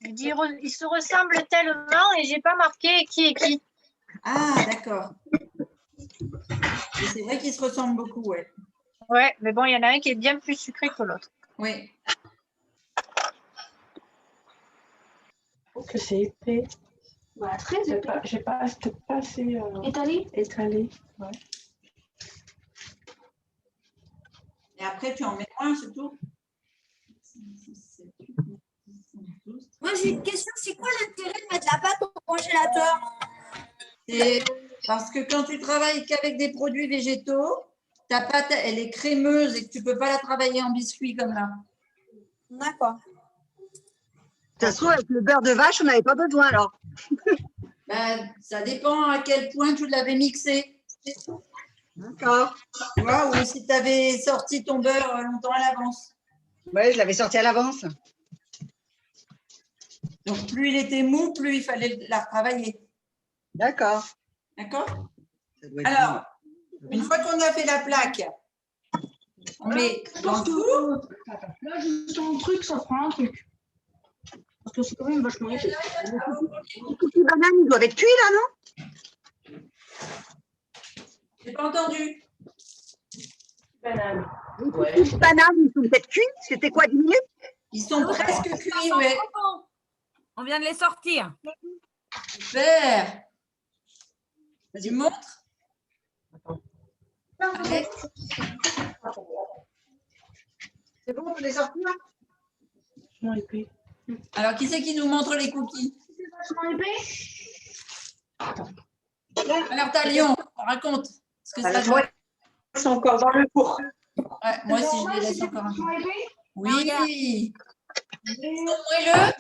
Je dis, ils se ressemblent tellement et j'ai pas marqué qui est qui. Ah, d'accord. Et c'est vrai qu'ils se ressemblent beaucoup, ouais. Ouais, mais bon, il y en a un qui est bien plus sucré que l'autre. Oui. je trouve que c'est épais. Bah, très épais. J'ai pas assez Étalé. étalé. Et après, tu en mets moins, c'est tout. Moi, j'ai une question. C'est quoi l'intérêt de mettre la pâte au congélateur? C'est parce que quand tu travailles qu'avec des produits végétaux, ta pâte, elle est crémeuse et que tu ne peux pas la travailler en biscuit comme là. D'accord. Ça se trouve, avec le beurre de vache, on n'avait pas besoin alors. Ben, ça dépend à quel point tu l'avais mixé. D'accord. Tu vois, ou si tu avais sorti ton beurre longtemps à l'avance. Oui, je l'avais sorti à l'avance. Donc, plus il était mou, plus il fallait la retravailler. D'accord. D'accord? Alors, une fois qu'on a fait la plaque, on met dans le four. Là, juste un truc, ça fera un truc. Parce que c'est quand même vachement épais. Les cookies bananes, ils doivent être cuits là, non? J'ai pas entendu. Banane. Les cookies bananes, ils sont peut-être cuits. C'était quoi, 10 minutes? Ils sont presque cuits, ouais. On vient de les sortir. Super. Tu montres? Allez. C'est bon, on peut les sortir là? Vachement épais. Alors, qui c'est qui nous montre les cookies? C'est vachement épais. Alors, t'as Lyon, raconte ce que ça doit. Ils sont encore dans le four. Ouais, moi aussi, je les laisse encore un peu. Vachement épais. Oui. Ils sont moelleux?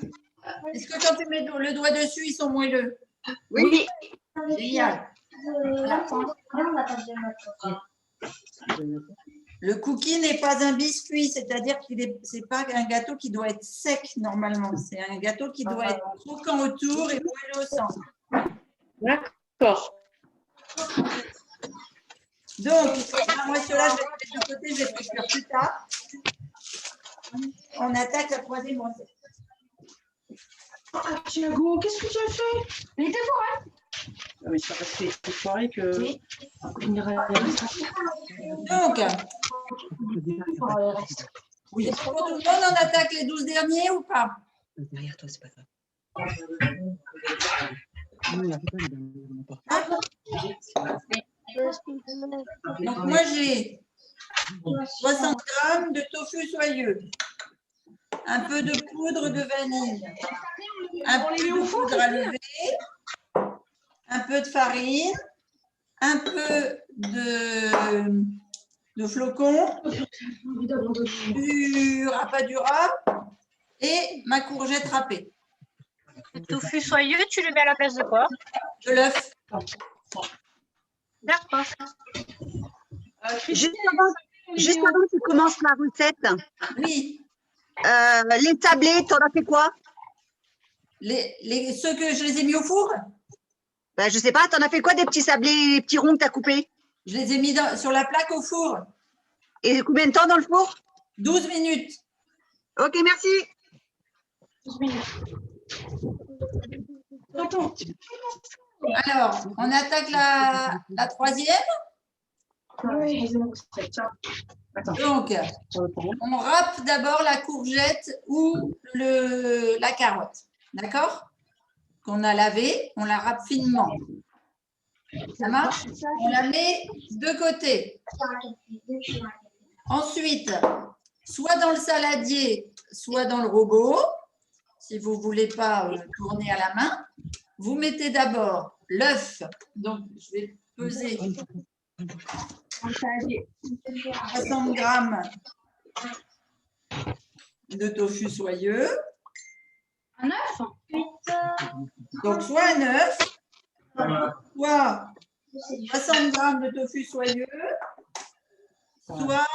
Est-ce que quand tu mets le doigt dessus, ils sont moelleux? Oui. Génial. Le cookie n'est pas un biscuit, c'est-à-dire qu'il c'est pas un gâteau qui doit être sec normalement. C'est un gâteau qui doit être croquant autour et moelleux au centre. D'accord. Donc, moi, ceux-là, je vais les mettre de côté, je vais les faire plus tard. On attaque la troisième recette. Ah, Thiago, qu'est-ce que tu as fait? Il était fort, hein? Ah, mais ça fait une soirée que. Oui. Donc, oui. Pour tout le monde, on attaque les 12 derniers ou pas? Derrière toi, c'est pas grave. Donc, moi, j'ai 60 g de tofu soyeux, un peu de poudre de vanille, un peu de poudre à lever, un peu de farine, un peu de flocons, du rapadura et ma courgette râpée. Le tofu soyeux, tu le mets à la place de quoi? De l'œuf. D'accord. Juste avant que tu commences la recette, Oui. les tablés, t'en as fait quoi? Ceux que je les ai mis au four, Ben, je sais pas, t'en as fait quoi des petits sablés, les petits ronds que t'as coupés? je les ai mis sur la plaque au four. Et combien de temps dans le four? 12 minutes. Ok, merci. 12 minutes. Attends. Alors, on attaque la troisième. Oui. Donc, on râpe d'abord la courgette ou la carotte. D'accord? qu'on a lavée, on la râpe finement. Ça marche? On la met de côté. Ensuite, soit dans le saladier, soit dans le robot, si vous ne voulez pas tourner à la main. Vous mettez d'abord l'œuf. Donc, je vais peser 60 grammes de tofu soyeux. Un œuf? Donc, soit un œuf, soit 60 grammes de tofu soyeux, soit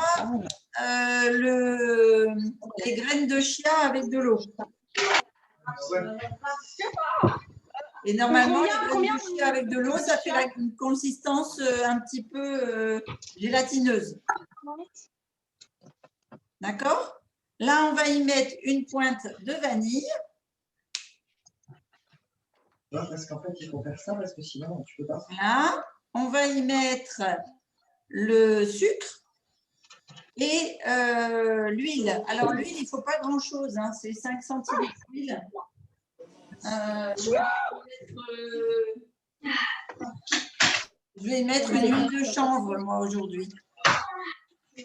les graines de chia avec de l'eau. Et normalement, les graines de chia avec de l'eau, ça fait une consistance un petit peu gélatineuse. D'accord? Là, on va y mettre une pointe de vanille. Non, parce qu'en fait, il faut faire ça, parce que sinon, tu peux pas. Là, on va y mettre le sucre et l'huile. Alors, l'huile, il ne faut pas grand-chose, hein, c'est 5 centilitres d'huile. Je vais mettre une huile de chanvre, moi, aujourd'hui. Les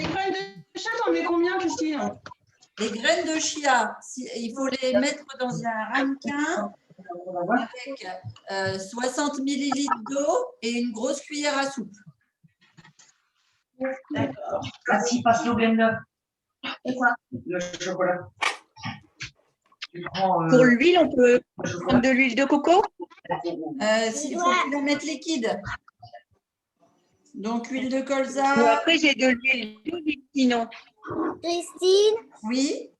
graines de chia, t'en mets combien, Christine? Les graines de chia, il faut les mettre dans un ramequin avec 60 ml d'eau et une grosse cuillère à soupe. D'accord. Vas-y, passe-le au blender. Et quoi? Le chocolat. Tu prends, Pour l'huile, on peut prendre de l'huile de coco? Il faut la mettre liquide. Donc, huile de Ou colza. après, j'ai de l'huile d'olive, sinon. Christine, Oui.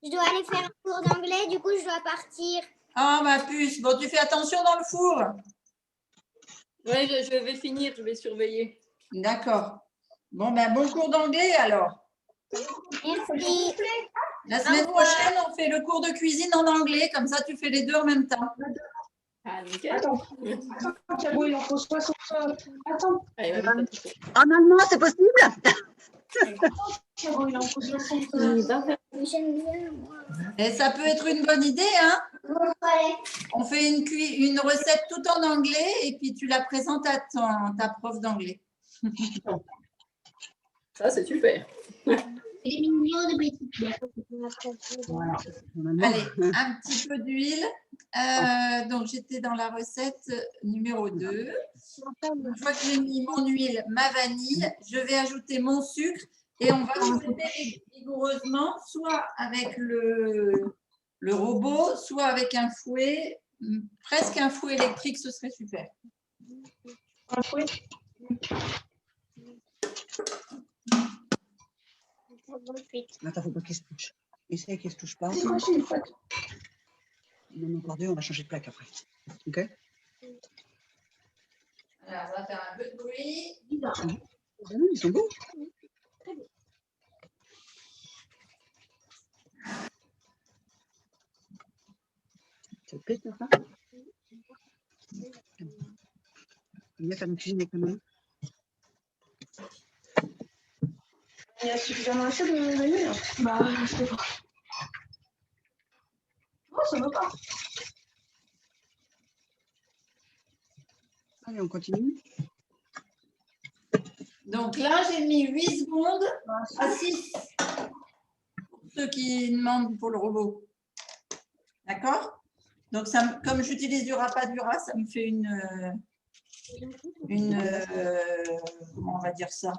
je dois aller faire un cours d'anglais, du coup, je dois partir. Ah, ma puce. Bon, tu fais attention dans le four. Oui, je vais finir, je vais surveiller. D'accord. Bon, ben, bon cours d'anglais alors. Merci. La semaine prochaine, on fait le cours de cuisine en anglais. Comme ça, tu fais les deux en même temps. Ah, nickel. Attends, Thiago, il en faut 60. Attends, Allez, va vite. En allemand, c'est possible? Thiago, il en faut 60. J'aime bien, moi. Et ça peut être une bonne idée, hein? On fait une recette tout en anglais et puis tu la présentes à ta prof d'anglais. Ça, c'est super. Il est mignon de petite. Allez, un petit peu d'huile. Donc, j'étais dans la recette numéro 2. Une fois que j'ai mis mon huile, ma vanille, je vais ajouter mon sucre et on va fouetter vigoureusement, soit avec le robot, soit avec un fouet. Presque un fouet électrique, ce serait super. Un fouet? Attends, faut pas qu'il se touche. Essaye qu'il se touche pas. C'est quoi, j'ai une fois? On en a encore deux, on va changer de plaque après. Ok? Alors, on va faire un peu de bruit. Ils sont beaux. Ça te plaît, ça? On va faire une cuisine avec la main. Il y a suffisamment assez de vanille? Bah, je sais pas. Oh, ça va pas. Allez, on continue. Donc là, j'ai mis 8 secondes à 6 pour ceux qui demandent pour le robot. D'accord? Donc, ça, comme j'utilise du Rapadura, ça me fait comment on va dire ça?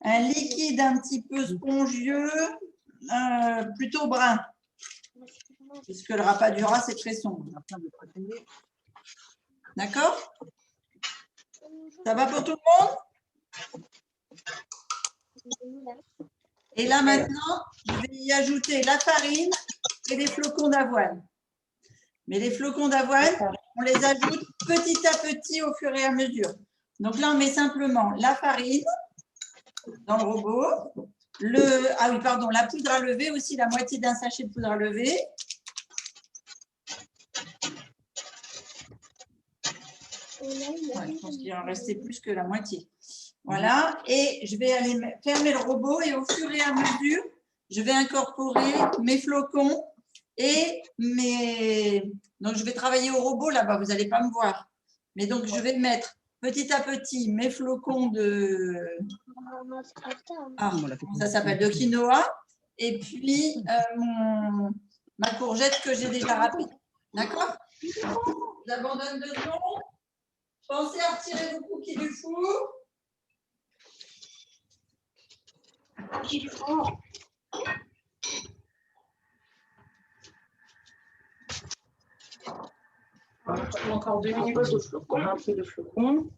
Un liquide un petit peu spongieux, plutôt brun. Puisque le Rapadura, c'est très sombre. D'accord? Ça va pour tout le monde? Et là, maintenant, je vais y ajouter la farine et les flocons d'avoine. Mais les flocons d'avoine, on les ajoute petit à petit au fur et à mesure. Donc là, on met simplement la farine dans le robot. Ah oui, pardon, la poudre à lever aussi, la moitié d'un sachet de poudre à lever. Ouais, je pense qu'il en restait plus que la moitié. Voilà, et je vais aller fermer le robot et au fur et à mesure, je vais incorporer mes flocons Donc, je vais travailler au robot là-bas, vous n'allez pas me voir. Mais donc, je vais mettre petit à petit mes flocons de… Ah, comment ça s'appelle? De quinoa. Et puis, ma courgette que j'ai déjà râpée. D'accord? J'abandonne 2 secondes. Pensez à retirer vos cookies du four. Encore 2 minutes de flocons, un peu de flocons.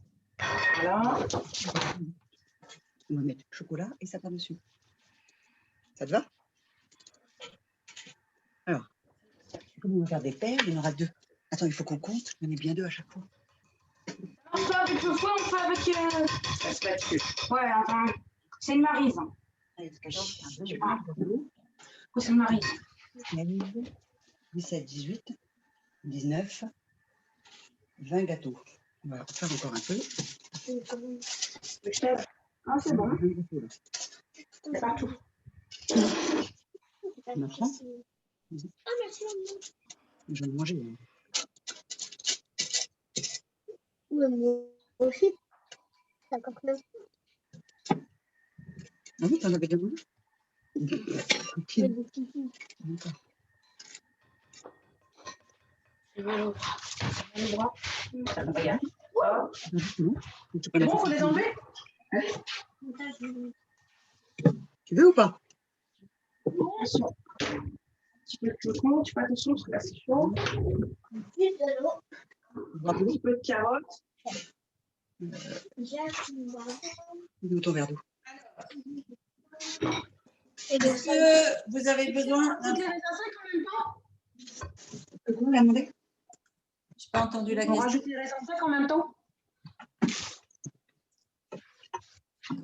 Voilà. On va mettre chocolat et ça par-dessus. Ça te va? Alors, comme on va faire des paires, il y en aura 2. Attends, il faut qu'on compte. On est bien 2 à chaque fois. On fait avec le foie, on fait avec… Ouais, attends. C'est une maryse. Allez, parce que j'ai C'est une maryse. 17, 18, 19, 20 gâteaux. On va faire encore un peu. Ah, c'est bon. C'est partout. Maintenant, je vais manger. Ouais, moi aussi. 59. Ah oui, t'en avais demandé? C'est bon, faut les enlever? Tu veux ou pas? Un petit peu de flocons, tu fais attention parce que là c'est chaud. Un petit peu de carottes. Où ton verre d'eau? Est-ce que vous avez besoin d'un… Les raisins secs en même temps? Comment l'a demandé? Je n'ai pas entendu la On question. rajoute les raisins secs en même temps?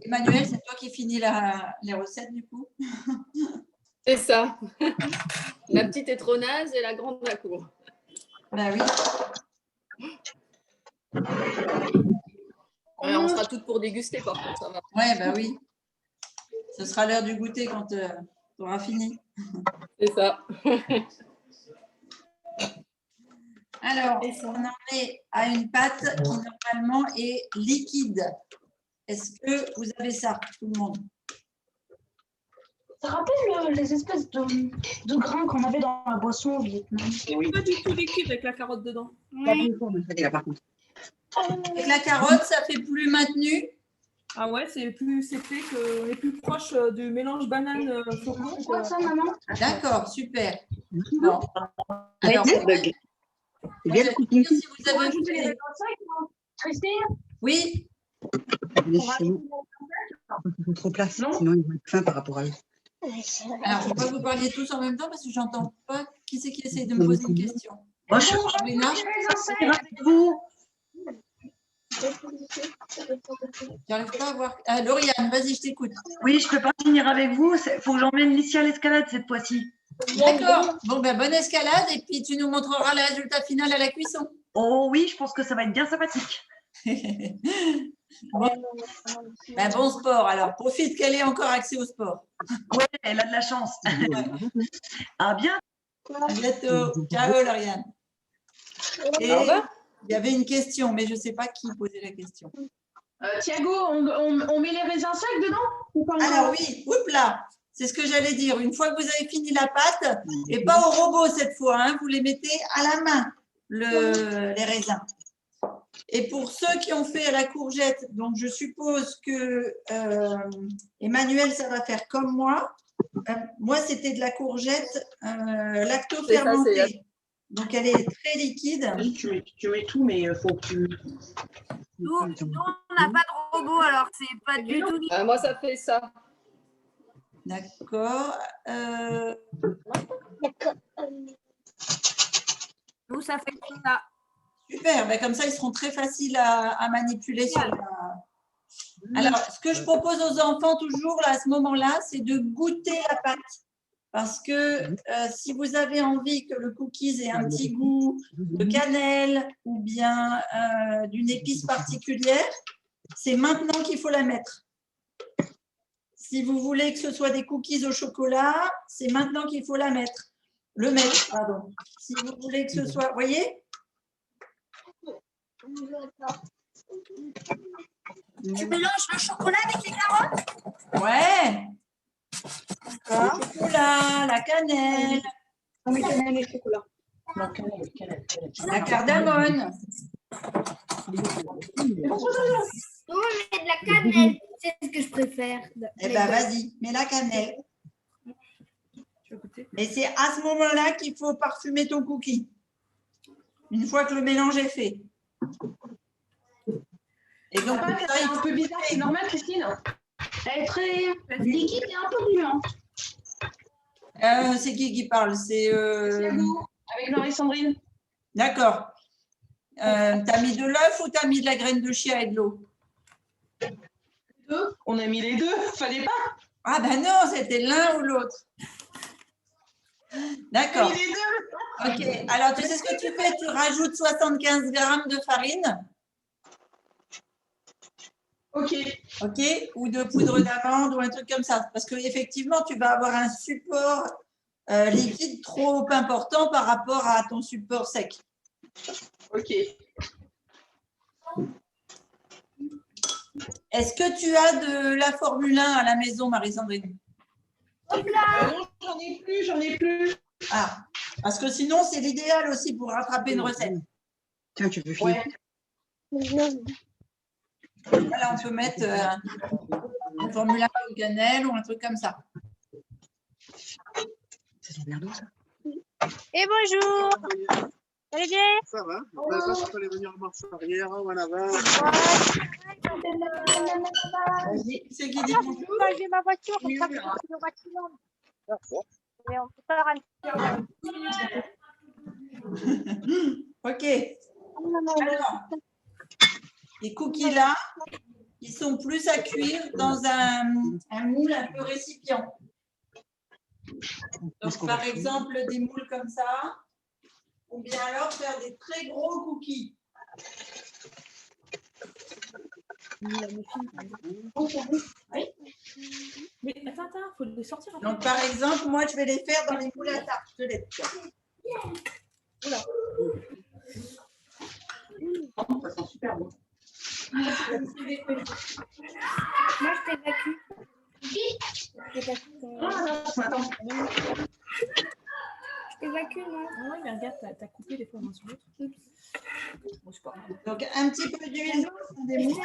Emmanuel, c'est toi qui finis les recettes du coup? C'est ça. La petite est trop naze et la grande la cour. Ben oui. Ouais, on sera toutes pour déguster, par contre, ça va. Ouais, ben oui. Ce sera l'heure du goûter quand tu auras fini. C'est ça. Alors, on en est à une pâte qui normalement est liquide. Est-ce que vous avez ça, tout le monde? Ça rappelle les espèces de grains qu'on avait dans la boisson au Vietnam. Oui, pas du tout liquide avec la carotte dedans. Là, par contre. Avec la carotte, ça fait plus maintenu. Ah ouais, c'est plus épais que les plus proches du mélange banane flocon. C'est quoi ça, maman? D'accord, super. Bon. Alors, C'est bien le cooking. si vous Faut avez rajouter les raisins secs, non? Christine? Oui, Il faut trop place, sinon ils vont être fins par rapport à eux. alors je ne veux pas que vous parliez tous en même temps parce que je n'entends pas qui c'est qui essaye de me poser une question. Moi, je Sabrina, suis avec vous. j'arrive pas à voir. Ah, Lauriane, vas-y, je t'écoute. Oui, je ne peux pas finir avec vous. Il faut que j'emmène Lucie à l'escalade cette fois-ci. D'accord. Bon, ben, bonne escalade et puis tu nous montreras le résultat final à la cuisson. Oh oui, je pense que ça va être bien sympathique. Bon. Ben, bon sport. Alors, profite qu'elle ait encore accès au sport. Ouais, elle a de la chance. À bientôt. À bientôt. Ciao, Lauriane. Et il y avait une question, mais je ne sais pas qui posait la question. Thiago, on met les raisins secs dedans ou pas? Alors oui, oups là, c'est ce que j'allais dire. Une fois que vous avez fini la pâte, et pas au robot cette fois, hein, vous les mettez à la main, les raisins. Et pour ceux qui ont fait à la courgette, donc je suppose que Emmanuel, ça va faire comme moi. Moi, c'était de la courgette lacto-fermentée. Donc, elle est très liquide. Oui, tu mets tout, mais il faut que tu… Nous, on n'a pas de robot, alors c'est pas du tout. Moi, ça fait ça. D'accord. Nous, ça fait ça. Super. Ben, comme ça, ils seront très faciles à manipuler sur la… Alors, ce que je propose aux enfants toujours là, à ce moment-là, c'est de goûter la pâte. Parce que si vous avez envie que le cookies ait un petit goût de cannelle ou bien d'une épice particulière, c'est maintenant qu'il faut la mettre. Si vous voulez que ce soit des cookies au chocolat, c'est maintenant qu'il faut la mettre. Le mettre, pardon. Si vous voulez que ce soit, vous voyez? Tu mélanges le chocolat avec les carottes? Ouais. Le chocolat, la cannelle, On met cannelle et chocolat. la cardamone. On met de la cannelle. C'est ce que je préfère. Eh bien, vas-y, mets la cannelle. Tu veux goûter? Et c'est à ce moment-là qu'il faut parfumer ton cookie. Une fois que le mélange est fait. Et donc, Papa, ça, c'est il un faut- peu bizarre, c'est normal, Christine. Elle est très liquide et un peu gluante. c'est qui parle? C'est. Avec Marie-Sandrine. D'accord. T'as mis de l'œuf ou t'as mis de la graine de chia et de l'eau? On a mis les deux, fallait pas. Ah ben non, c'était l'un ou l'autre. D'accord. Les deux. Ok. Alors, tu sais ce que tu fais? Tu rajoutes 75 grammes de farine. Ok. Ok, ou de poudre d'amande ou un truc comme ça. Parce qu'effectivement, tu vas avoir un support liquide trop important par rapport à ton support sec. Ok. Est-ce que tu as de la Formule 1 à la maison, Marie-Sandrine? Non, j'en ai plus. Ah, parce que sinon, c'est l'idéal aussi pour rattraper une recette. Tiens, tu peux filer. Là, on peut mettre une Formule 1 au cannelle ou un truc comme ça. C'est son verre d'eau, ça? Et bonjour. Ça va bien? Ça va. Ça, il fallait venir en marche arrière ou en avant. Vas-y, c'est qui dit Je vais changer ma voiture. Comme ça, je vais le bâtiment. Et on peut pas rentrer. Ok. Alors, les cookies là, ils sont plus à cuire dans un moule un peu récipient. Donc, par exemple, des moules comme ça, ou bien alors faire des très gros cookies. Mais attends, faut les sortir. après. Donc, par exemple, moi, je vais les faire dans les moules à tarte. Je te laisse. Ça sent super bon. Moi, je t'évacue. Je t'évacue, Attends. moi. Ah ouais, mais regarde, t'as coupé les fois l'un sur l'autre. Bon, c'est pas grave. Donc, un petit peu d'huile dans des moules.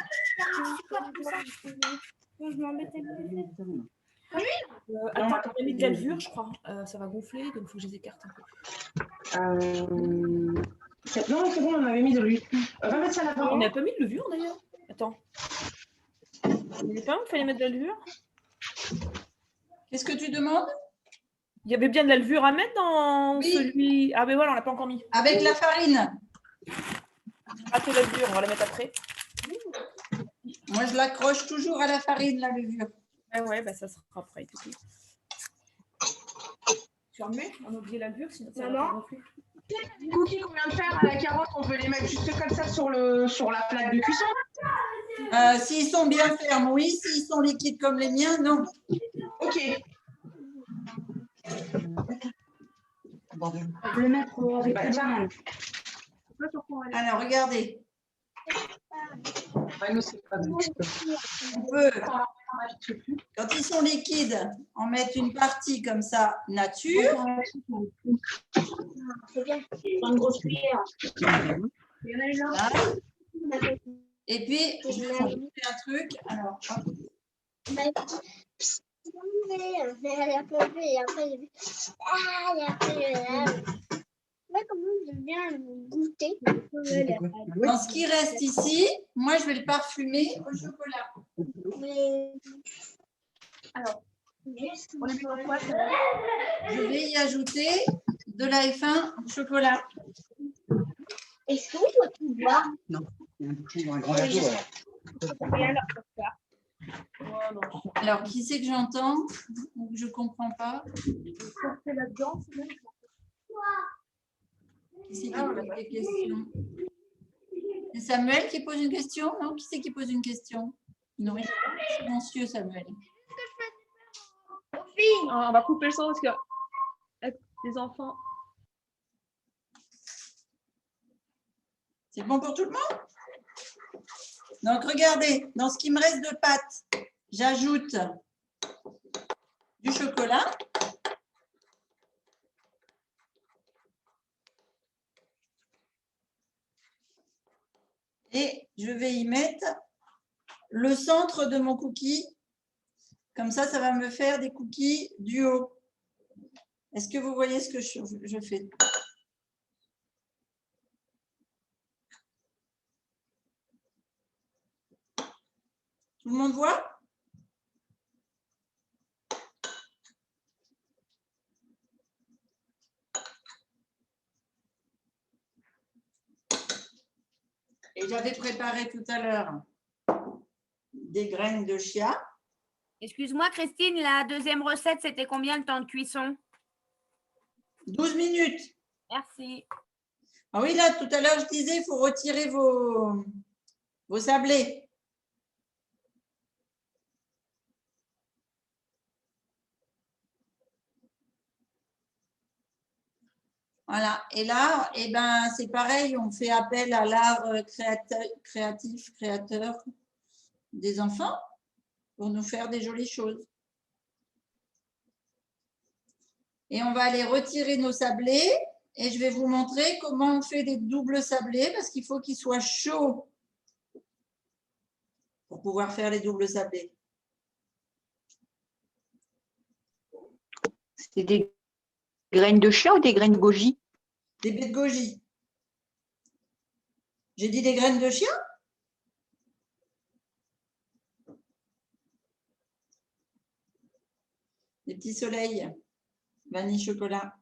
Je m'embêtais de Attends, t'as mis de la levure, je crois. Ça va gonfler, donc il faut que je les écarte un peu. Non, c'est bon, on avait mis de l'huile. Va mettre ça là-bas. On n'a pas mis de levure d'ailleurs. Attends. Il n'y avait pas, il fallait mettre de la levure. Qu'est-ce que tu demandes? Il y avait bien de la levure à mettre dans Oui. celui. Ah, mais voilà, on l'a pas encore mis. Avec la farine. Ah, c'est la levure, on va la mettre après. Moi, je l'accroche toujours à la farine, la levure. Ah ouais, bah ça sera après. Tout de suite. Tu remets? On a oublié la levure, sinon ça va Maman. pas gonfler. Les cookies qu'on vient de faire à la carotte, on peut les mettre juste comme ça sur la plaque de cuisson. S'ils sont bien fermes, oui. S'ils sont liquides comme les miens, non. Ok. Le mettre avec Bah, le tiens. banane. Alors, regardez. Ouais, nous, c'est pas bon. On peut, quand ils sont liquides, en mettre une partie comme ça, nature. C'est bien. Une grosse cuillère. Là. Et puis, je vais ajouter un truc. Alors, hop. Comment j'aime bien goûter. Dans ce qui reste ici, moi, je vais le parfumer au chocolat. Alors, Je vais y ajouter de la F1 au chocolat. est-ce qu'on peut tout voir? Il y a un bouchon dans un grand verre d'eau. Alors, qui c'est que j'entends ou que je ne comprends pas? Qui c'est qui pose des questions? C'est Samuel qui pose une question? Non, qui c'est qui pose une question? Non, il est silencieux, Samuel. Ah, on va couper le son parce que les enfants. C'est bon pour tout le monde? Donc, regardez, dans ce qui me reste de pâte, j'ajoute du chocolat. Et je vais y mettre le centre de mon cookie. Comme ça va me faire des cookies du haut. Est-ce que vous voyez ce que je fais? Tout le monde voit? Et j'avais préparé tout à l'heure des graines de chia. Excuse-moi, Christine, la deuxième recette, c'était combien le temps de cuisson? 12 minutes. Merci. Ah oui, là, tout à l'heure, je disais, il faut retirer vos sablés. Voilà. Et là, eh ben, c'est pareil, on fait appel à l'art créateur des enfants pour nous faire des jolies choses. Et on va aller retirer nos sablés et je vais vous montrer comment on fait des doubles sablés parce qu'il faut qu'ils soient chauds pour pouvoir faire les doubles sablés. C'est des graines de chia ou des graines de goji? Des baies de goji. J'ai dit des graines de chia? Des petits soleils. Vanille chocolat.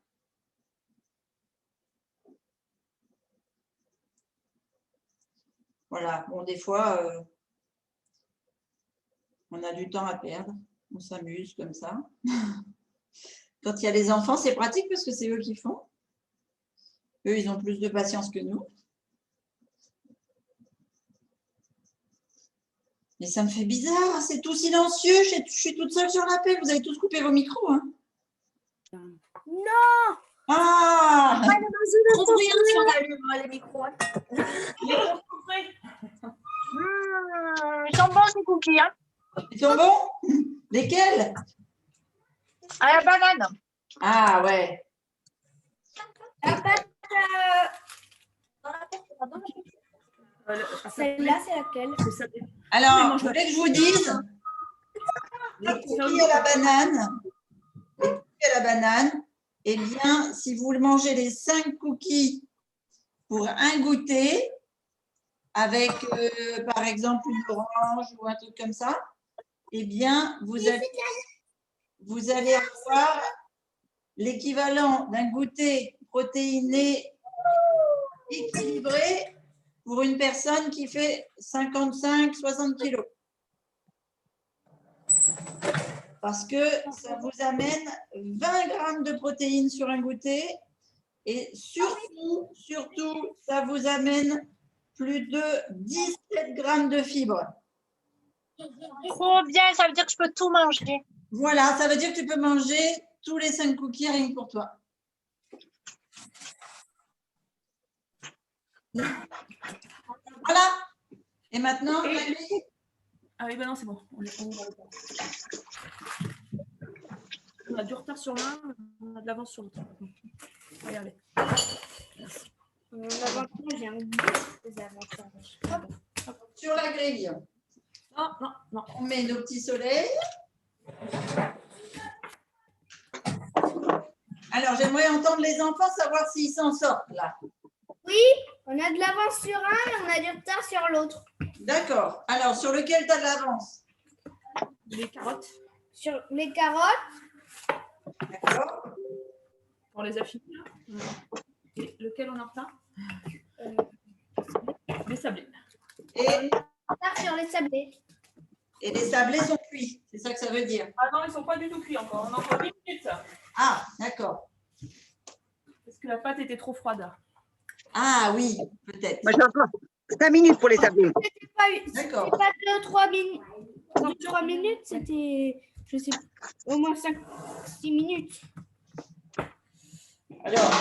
Voilà. Bon, des fois, on a du temps à perdre. On s'amuse comme ça. Quand il y a les enfants, c'est pratique parce que c'est eux qui font. Eux, ils ont plus de patience que nous. Mais ça me fait bizarre, c'est tout silencieux. Je suis toute seule sur l'appel. Vous avez tous coupé vos micros. Hein? Non! Ah! Trop bruyant si on allume les micros. Ils sont bons ces cookies, hein? Ils sont bons? Lesquels? À la banane. Ah ouais. La pâte, celle-là, c'est laquelle? Alors, je voulais que je vous dise, les cookies à la banane, eh bien, si vous mangez les 5 cookies pour un goûter, avec, par exemple, une orange ou un truc comme ça, eh bien, vous allez avoir l'équivalent d'un goûter protéiné équilibré pour une personne qui fait 55-60 kilos. Parce que ça vous amène 20 grammes de protéines sur un goûter et surtout, ça vous amène plus de 17 grammes de fibres. Trop bien, ça veut dire que je peux tout manger. Voilà, ça veut dire que tu peux manger tous les 5 cookies rien que pour toi. Voilà. Et maintenant, Ah oui, ben non, c'est bon. On a du retard sur l'un, on a de l'avance sur l'autre. Regardez. Sur la grille. Non. On met nos petits soleils. Alors, j'aimerais entendre les enfants savoir s'ils s'en sortent là. Oui, on a de l'avance sur un et on a du retard sur l'autre. D'accord. Alors, sur lequel tu as de l'avance? Les carottes. Sur les carottes. D'accord. Pour les affiner. Et lequel on a en retard? Les sablés. Et Retard sur les sablés. les sablés sont cuits. C'est ça que ça veut dire. Ah non, ils ne sont pas du tout cuits encore. On a encore 10 minutes. Ah, d'accord. Parce que la pâte était trop froide. Ah oui, peut-être. Moi, j'ai encore 5 minutes pour les sablés. D'accord. Pas 2-3 minutes. 3 minutes, c'était, je sais, au moins 5-6 minutes. Alors,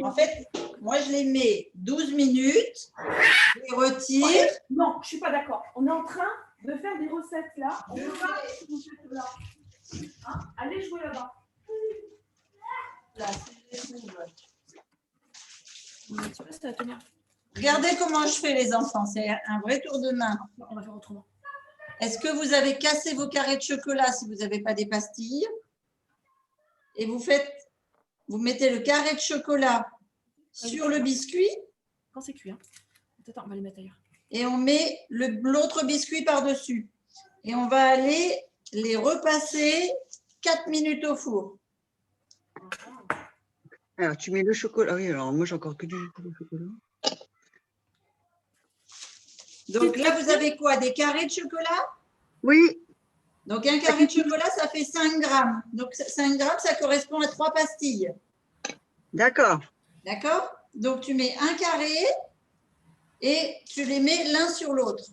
en fait, moi, je les mets 12 minutes, je les retire. Non, je ne suis pas d'accord. On est en train de faire des recettes là. On peut pas ces recettes-là. Hein? Allez jouer là-bas. Là, si je les trouve. Tu vois, ça va tenir. Regardez comment je fais, les enfants. C'est un vrai tour de main. On va faire autrement. Est-ce que vous avez cassé vos carrés de chocolat si vous n'avez pas des pastilles? Et vous mettez le carré de chocolat sur le biscuit Quand c'est cuit. Hein. Attends, on va les mettre ailleurs. et on met l'autre biscuit par-dessus. Et on va aller les repasser 4 minutes au four. Alors, tu mets le chocolat. Oui, alors moi, j'ai encore que du chocolat. Donc là, vous avez quoi? Des carrés de chocolat? Oui. Donc un carré de chocolat, ça fait 5 grammes. Donc 5 grammes, ça correspond à 3 pastilles. D'accord. D'accord? Donc tu mets un carré et tu les mets l'un sur l'autre.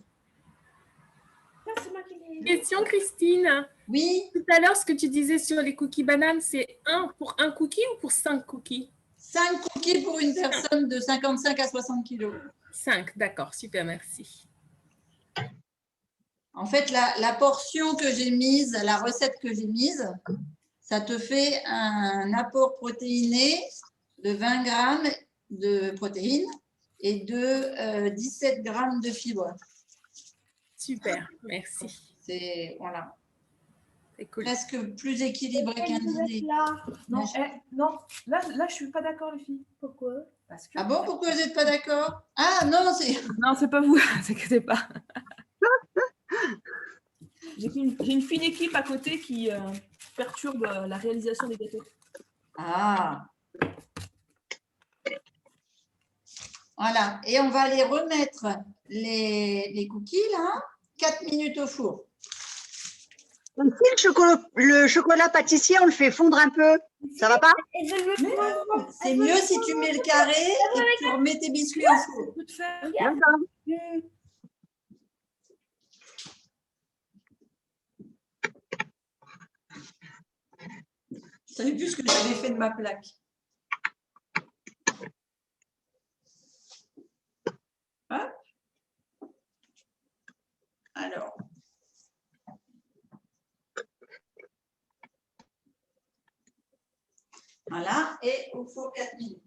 Question, Christine. Oui, Tout à l'heure, ce que tu disais sur les cookies bananes, c'est 1 pour un cookie ou pour 5 cookies? 5 cookies pour une personne de 55 à 60 kilos. 5, d'accord, super, merci. En fait, la portion que j'ai mise, la recette que j'ai mise, ça te fait un apport protéiné de 20 grammes de protéines et de 17 grammes de fibres. Super, merci. C'est voilà, C'est cool. presque plus équilibré qu'un dîner. Non, non. Là, je ne suis pas d'accord, les filles. Pourquoi? Parce que... Ah bon, pourquoi vous n'êtes pas d'accord? Ah non, c'est… Non, c'est pas vous, ne vous inquiétez pas. J'ai une fine équipe à côté qui perturbe la réalisation des gâteaux. Ah. Voilà, et on va aller remettre les cookies là, 4 minutes au four. Donc, si le chocolat pâtissier, on le fait fondre un peu. Ça va pas? C'est mieux si tu mets le carré et que tu remets tes biscuits au four. D'accord. Je savais plus ce que j'avais fait de ma plaque. Hop. Alors. Voilà, et au four 4 minutes.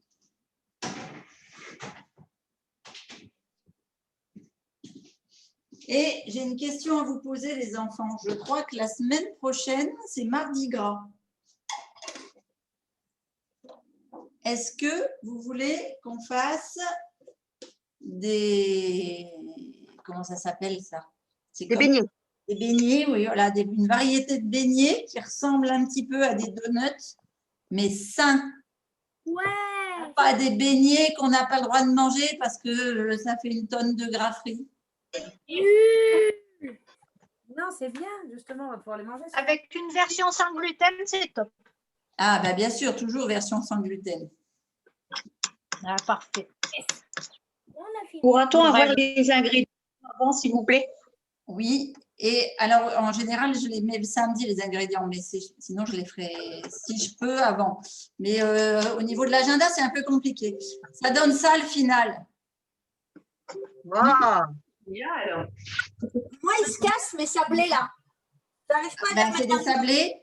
Et j'ai une question à vous poser, les enfants. Je crois que la semaine prochaine, c'est Mardi Gras. Est-ce que vous voulez qu'on fasse des… Comment ça s'appelle ça? Des beignets. Des beignets, oui, voilà, une variété de beignets qui ressemblent un petit peu à des donuts, mais sains. Ouais. Pas des beignets qu'on n'a pas le droit de manger parce que ça fait une tonne de gras frits. Non, c'est bien, justement, on va pouvoir les manger. Avec une version sans gluten, c'est top. Ah, bah bien sûr, toujours version sans gluten. Ah, parfait. On a fini. Pourra-t-on avoir les ingrédients avant, s'il vous plaît? Oui, et alors en général, je les mets le samedi, les ingrédients, mais sinon je les ferai si je peux avant. Mais au niveau de l'agenda, c'est un peu compliqué. Ça donne ça le final. Ah. Bien alors. Moi, il se casse mes sablés là. J'arrive pas à Ben, c'est des sablés.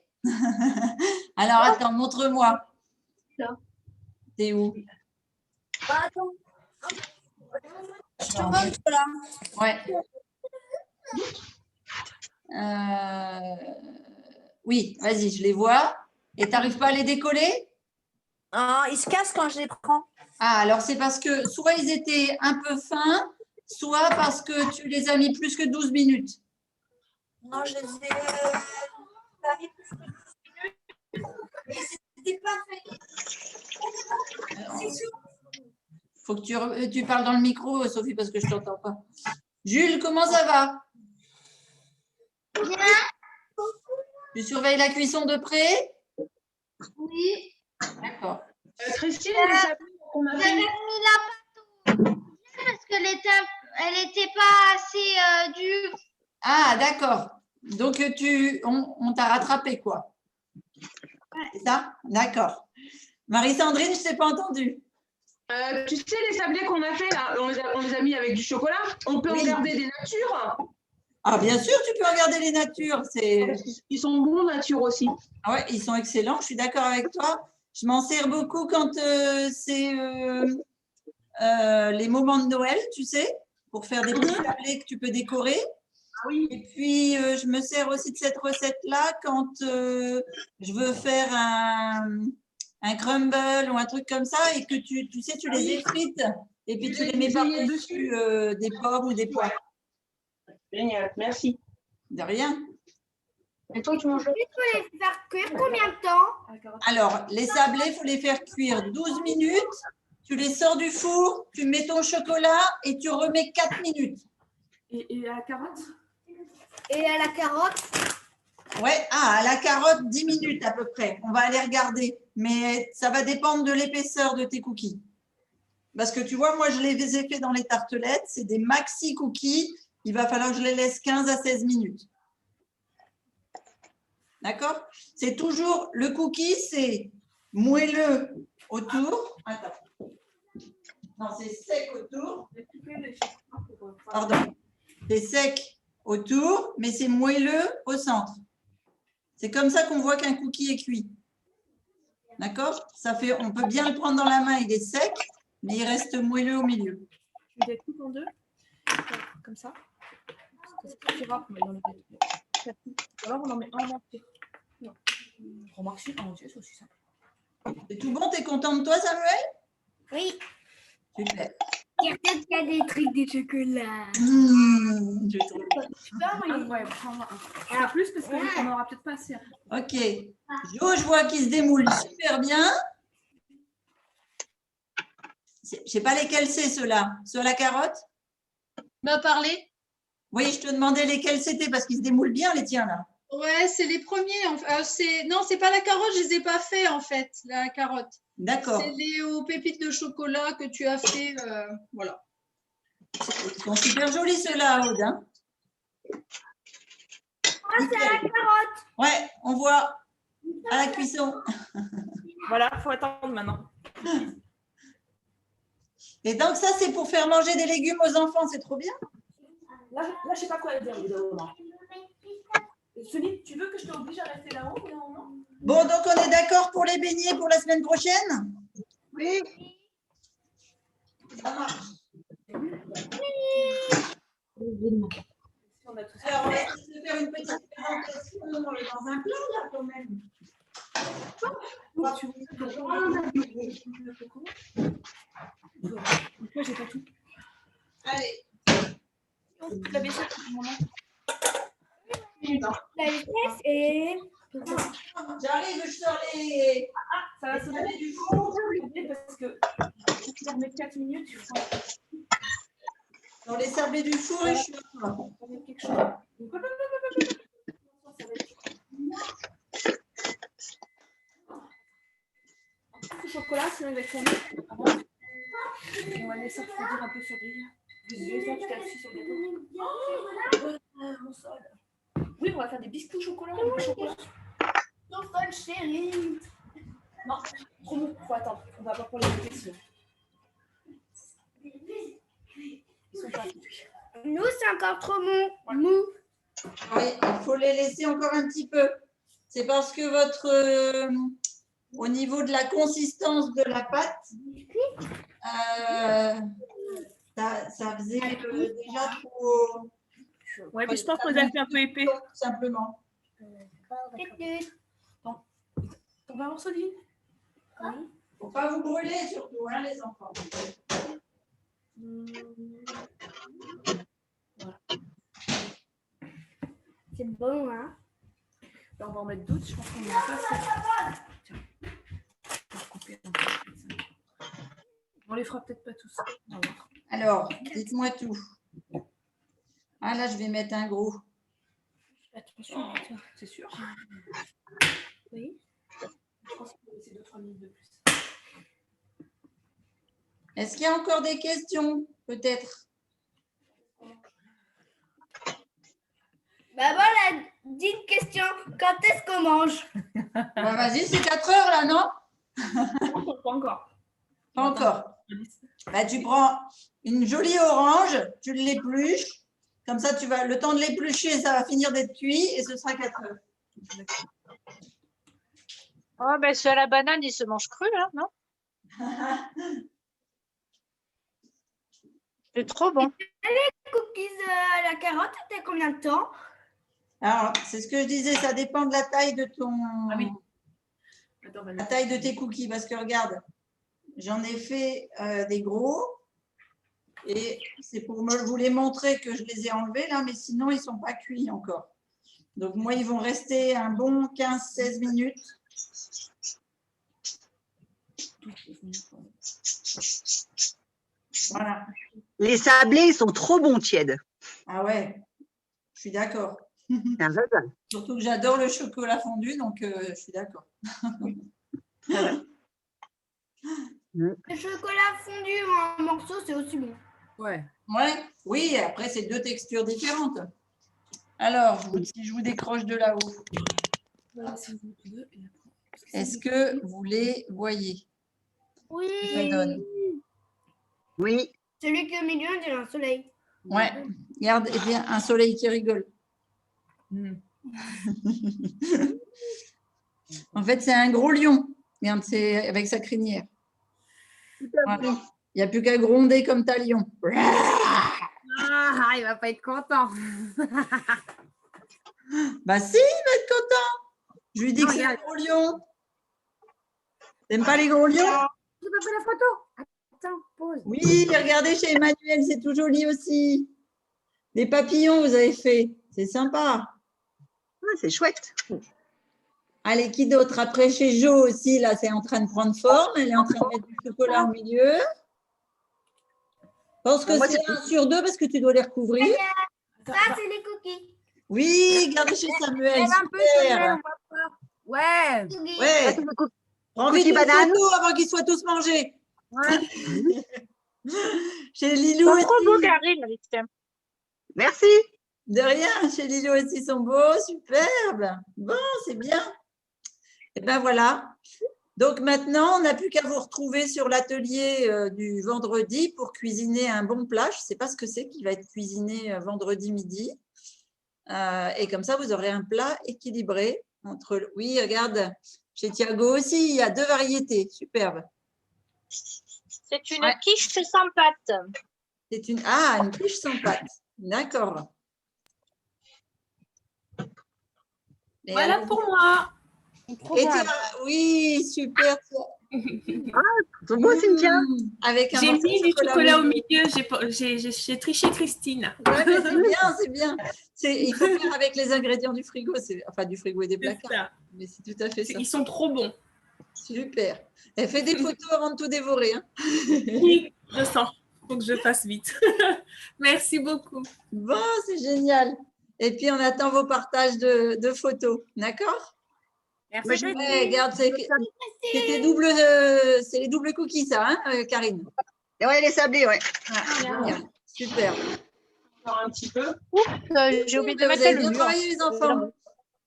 Alors attends, montre-moi. T'es où? attends. Je te montre là. Ouais. Oui, vas-y, je les vois. Et tu n'arrives pas à les décoller? Ah, ils se cassent quand je les prends. Ah, alors c'est parce que soit ils étaient un peu fins, soit parce que tu les as mis plus que 12 minutes. Non, je les ai pas mis plus que 12 minutes. Et c'était pas fait. Faut que tu parles dans le micro, Sophie, parce que je ne t'entends pas. Jules, comment ça va? Bien. Tu surveilles la cuisson de près? Oui. D'accord. Christine, les sablés qu'on a J'avais fait. mis la pâte au parce qu'elle était pas assez dure. Ah, d'accord. Donc, on t'a rattrapé, quoi. C'est ça? D'accord. Marie-Sandrine, je ne t'ai pas entendue. Tu sais, les sablés qu'on a fait, là, on les a mis avec du chocolat. On peut Oui. regarder des natures. Ah, bien sûr, tu peux regarder les natures. Ils sont bons nature aussi. Ah ouais, ils sont excellents, je suis d'accord avec toi. Je m'en sers beaucoup quand c'est les moments de Noël, tu sais, pour faire des petits sablés que tu peux décorer. Ah oui. Et puis, je me sers aussi de cette recette-là quand je veux faire un crumble ou un truc comme ça et que tu sais, tu les effrites et puis tu les mets par-dessus des pommes ou des pois. Génial, merci. De rien. Et toi, tu manges Il faut les faire cuire combien de temps? Alors, les sablés, il faut les faire cuire 12 minutes. Tu les sors du four, tu mets ton chocolat et tu remets 4 minutes. Et à la carotte? Et à la carotte? Ouais, à la carotte, 10 minutes à peu près. On va aller regarder. Mais ça va dépendre de l'épaisseur de tes cookies. Parce que tu vois, moi, je les ai fait dans les tartelettes. C'est des maxi cookies. Il va falloir que je les laisse 15 à 16 minutes. D'accord? C'est toujours, le cookie, c'est moelleux autour. Attends. Non, c'est sec autour. Pardon. C'est sec autour, mais c'est moelleux au centre. C'est comme ça qu'on voit qu'un cookie est cuit. D'accord? Ça fait, on peut bien le prendre dans la main, il est sec, mais il reste moelleux au milieu. Tu les coupes en deux, comme ça. C'est plus rare, mais dans les deux. Ou alors on en met un en entier. Non. Remarque, si, en entier, c'est aussi simple. C'est tout bon? T'es content de toi, Samuel? Oui. Super. Il y a peut-être qu'il y a des trucs de chocolat. Je trouve. Ouais, prends-moi un. En plus, parce qu'on n'aura peut-être pas assez. Ok. Jo, je vois qu'il se démoule super bien. Je ne sais pas lesquels c'est ceux-là. Sur la carotte? M'a parlé. Oui, je te demandais lesquels c'était parce qu'ils se démoulent bien, les tiens, là. Ouais, c'est les premiers. Non, c'est pas la carotte, je les ai pas fait en fait, la carotte. D'accord. C'est les aux pépites de chocolat que tu as fait. Voilà. Ils sont super jolis, ceux-là, Aude. Hein. Ah, c'est à la carotte. Ouais, on voit à la cuisson. Voilà, il faut attendre maintenant. Et donc, ça, c'est pour faire manger des légumes aux enfants. C'est trop bien. Là, je ne sais pas quoi dire. Celine, tu veux que je t'oblige à rester là-haut? Bon, donc, on est d'accord pour les beignets pour la semaine prochaine? Oui. Ça marche. On a tout Alors, on va essayer de faire une petite présentation dans un plat, là, quand même. Moi, j'ai pas tout. Allez. La vaisselle, La vitesse et... J'arrive, je sors les... ça va sonner du four. Parce que si tu remets 4 minutes, tu prends Dans les sablés du four et je suis là. quelque chose. Le chocolat, c'est avec son on va laisser refroidir un peu sur des œufs, tu t'assis sur des mon sol. Oui, on va faire des biscuits au chocolat. Non, bonne chérie. Non, trop mou, faut attendre. On va voir pour les questions. Ils sont pas cuits. Nous, c'est encore trop mou. Oui, il faut les laisser encore un petit peu. C'est parce que votre... au niveau de la consistance de la pâte, ça faisait déjà trop... Ouais, mais je pense qu'on les a fait un peu épais. Tout simplement. On va avoir Soline. Il ne faut pas vous brûler surtout, hein, les enfants. Voilà. C'est bon, hein? Là, on va en mettre d'autres. Je pense qu'on en a pas. Tiens. On va couper un peu. On les fera peut-être pas tous. Alors, dites-moi tout. Ah là, je vais mettre un gros. Attention, c'est sûr. Oui. Je pense qu'il faut laisser 2-3 minutes de plus. Est-ce qu'il y a encore des questions, peut-être? Bah voilà, dis une question. Quand est-ce qu'on mange? Bah, vas-y, c'est 4 heures là, non? Pas encore. Pas encore. Bah, tu prends une jolie orange, tu l'épluches. Comme ça, le temps de l'éplucher, ça va finir d'être cuit et ce sera 4 heures. Oh, ben, c'est à la banane, il se mange cru, hein, non? C'est trop bon. Les cookies à la carotte, t'as combien de temps? Alors, c'est ce que je disais, ça dépend de la taille de Attends, la taille de tes cookies. Parce que regarde, j'en ai fait des gros. Et c'est pour vous les montrer que je les ai enlevés là, mais sinon, ils ne sont pas cuits encore. Donc, moi, ils vont rester un bon 15-16 minutes. Voilà. Les sablés, ils sont trop bons tièdes. Ah ouais, je suis d'accord. C'est un régal. Surtout que j'adore le chocolat fondu, donc je suis d'accord. Le chocolat fondu en morceaux, c'est aussi bon. Ouais. Ouais, oui, après, c'est 2 textures différentes. Alors, si je vous décroche de là-haut, est-ce que vous les voyez? Oui. Ça donne. Oui. Celui qui est au milieu, on dirait un soleil. Ouais, regarde, eh bien, un soleil qui rigole. En fait, c'est un gros lion. Regarde, c'est avec sa crinière. Voilà. Il n'y a plus qu'à gronder comme ta lion. Ah, il va pas être content. Bah si, il va être content. Je lui dis que c'est un gros lion. T'aimes pas les gros lions? Tu m'as fait la photo. Attends, pause. Oui, regardez chez Emmanuel, c'est tout joli aussi. Des papillons, vous avez fait. C'est sympa. C'est chouette. Allez, qui d'autre? Après, chez Jo aussi, là, c'est en train de prendre forme. Elle est en train de mettre du chocolat au milieu. Je pense que c'est 1 sur 2 parce que tu dois les recouvrir. Ça, c'est les cookies. Oui, regardez chez Samuel. Un peu, Super. on voit pas. Ouais. Ouais. Prends vite une photo avant qu'ils soient tous mangés. Ouais. Chez Lilou aussi. Trop beau, Karine. Merci. De rien, chez Lilou aussi sont beaux, superbe. Bon, c'est bien. Et ben voilà. Donc maintenant, on n'a plus qu'à vous retrouver sur l'atelier du vendredi pour cuisiner un bon plat. Je ne sais pas ce que c'est qui va être cuisiné vendredi midi. Et comme ça, vous aurez un plat équilibré entre. Oui, regarde, chez Thiago aussi, il y a 2 variétés. Superbe. C'est une quiche sans pâte. C'est une quiche sans pâte. D'accord. Et Voilà alors, pour moi. oui, super. C'est beau, Cynthia. Avec un J'ai morceau de mis du chocolat au milieu. milieu. J'ai triché Christine. Ouais, mais c'est bien, c'est bien. Il faut faire avec les ingrédients du frigo, enfin du frigo et des placards. Mais c'est tout à fait ça. Ils sont trop bons. Super. Elle fait des photos avant de tout dévorer. Hein. Oui, je sens. Il faut que je fasse vite. Merci beaucoup. Bon, c'est génial. Et puis, on attend vos partages de photos. D'accord? Merci. Ouais, regarde, c'est les doubles cookies, ça, hein, Karine? Ouais, les sablés, ouais. Génial. Super. Encore un petit peu. J'ai oublié de Vous mettre avez le bien mur. travaillé, les enfants.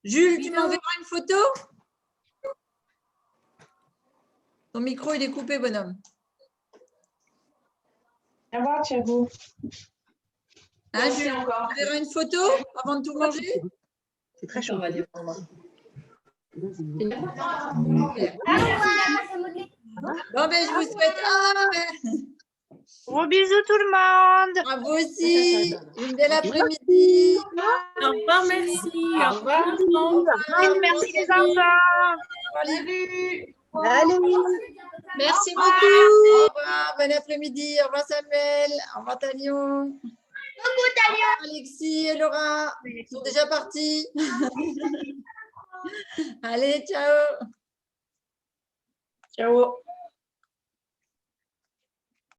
Jules, tu m'enverras une photo? Ton micro, il est coupé, bonhomme. Au revoir, Thiago. Hein, Jules, tu m'enverras une photo avant de tout manger? C'est très chaud. Bon, ben, je vous souhaite Gros bisous tout le monde. à vous aussi une belle après-midi. Au revoir, merci. Au revoir. Merci les enfants. Salut. Salut. Merci Au beaucoup. revoir, bon après-midi. Au revoir, Samuel. Au revoir, Talion. Coucou, Talion. Alexis et Laura, ils sont déjà partis. Allez, ciao. Ciao.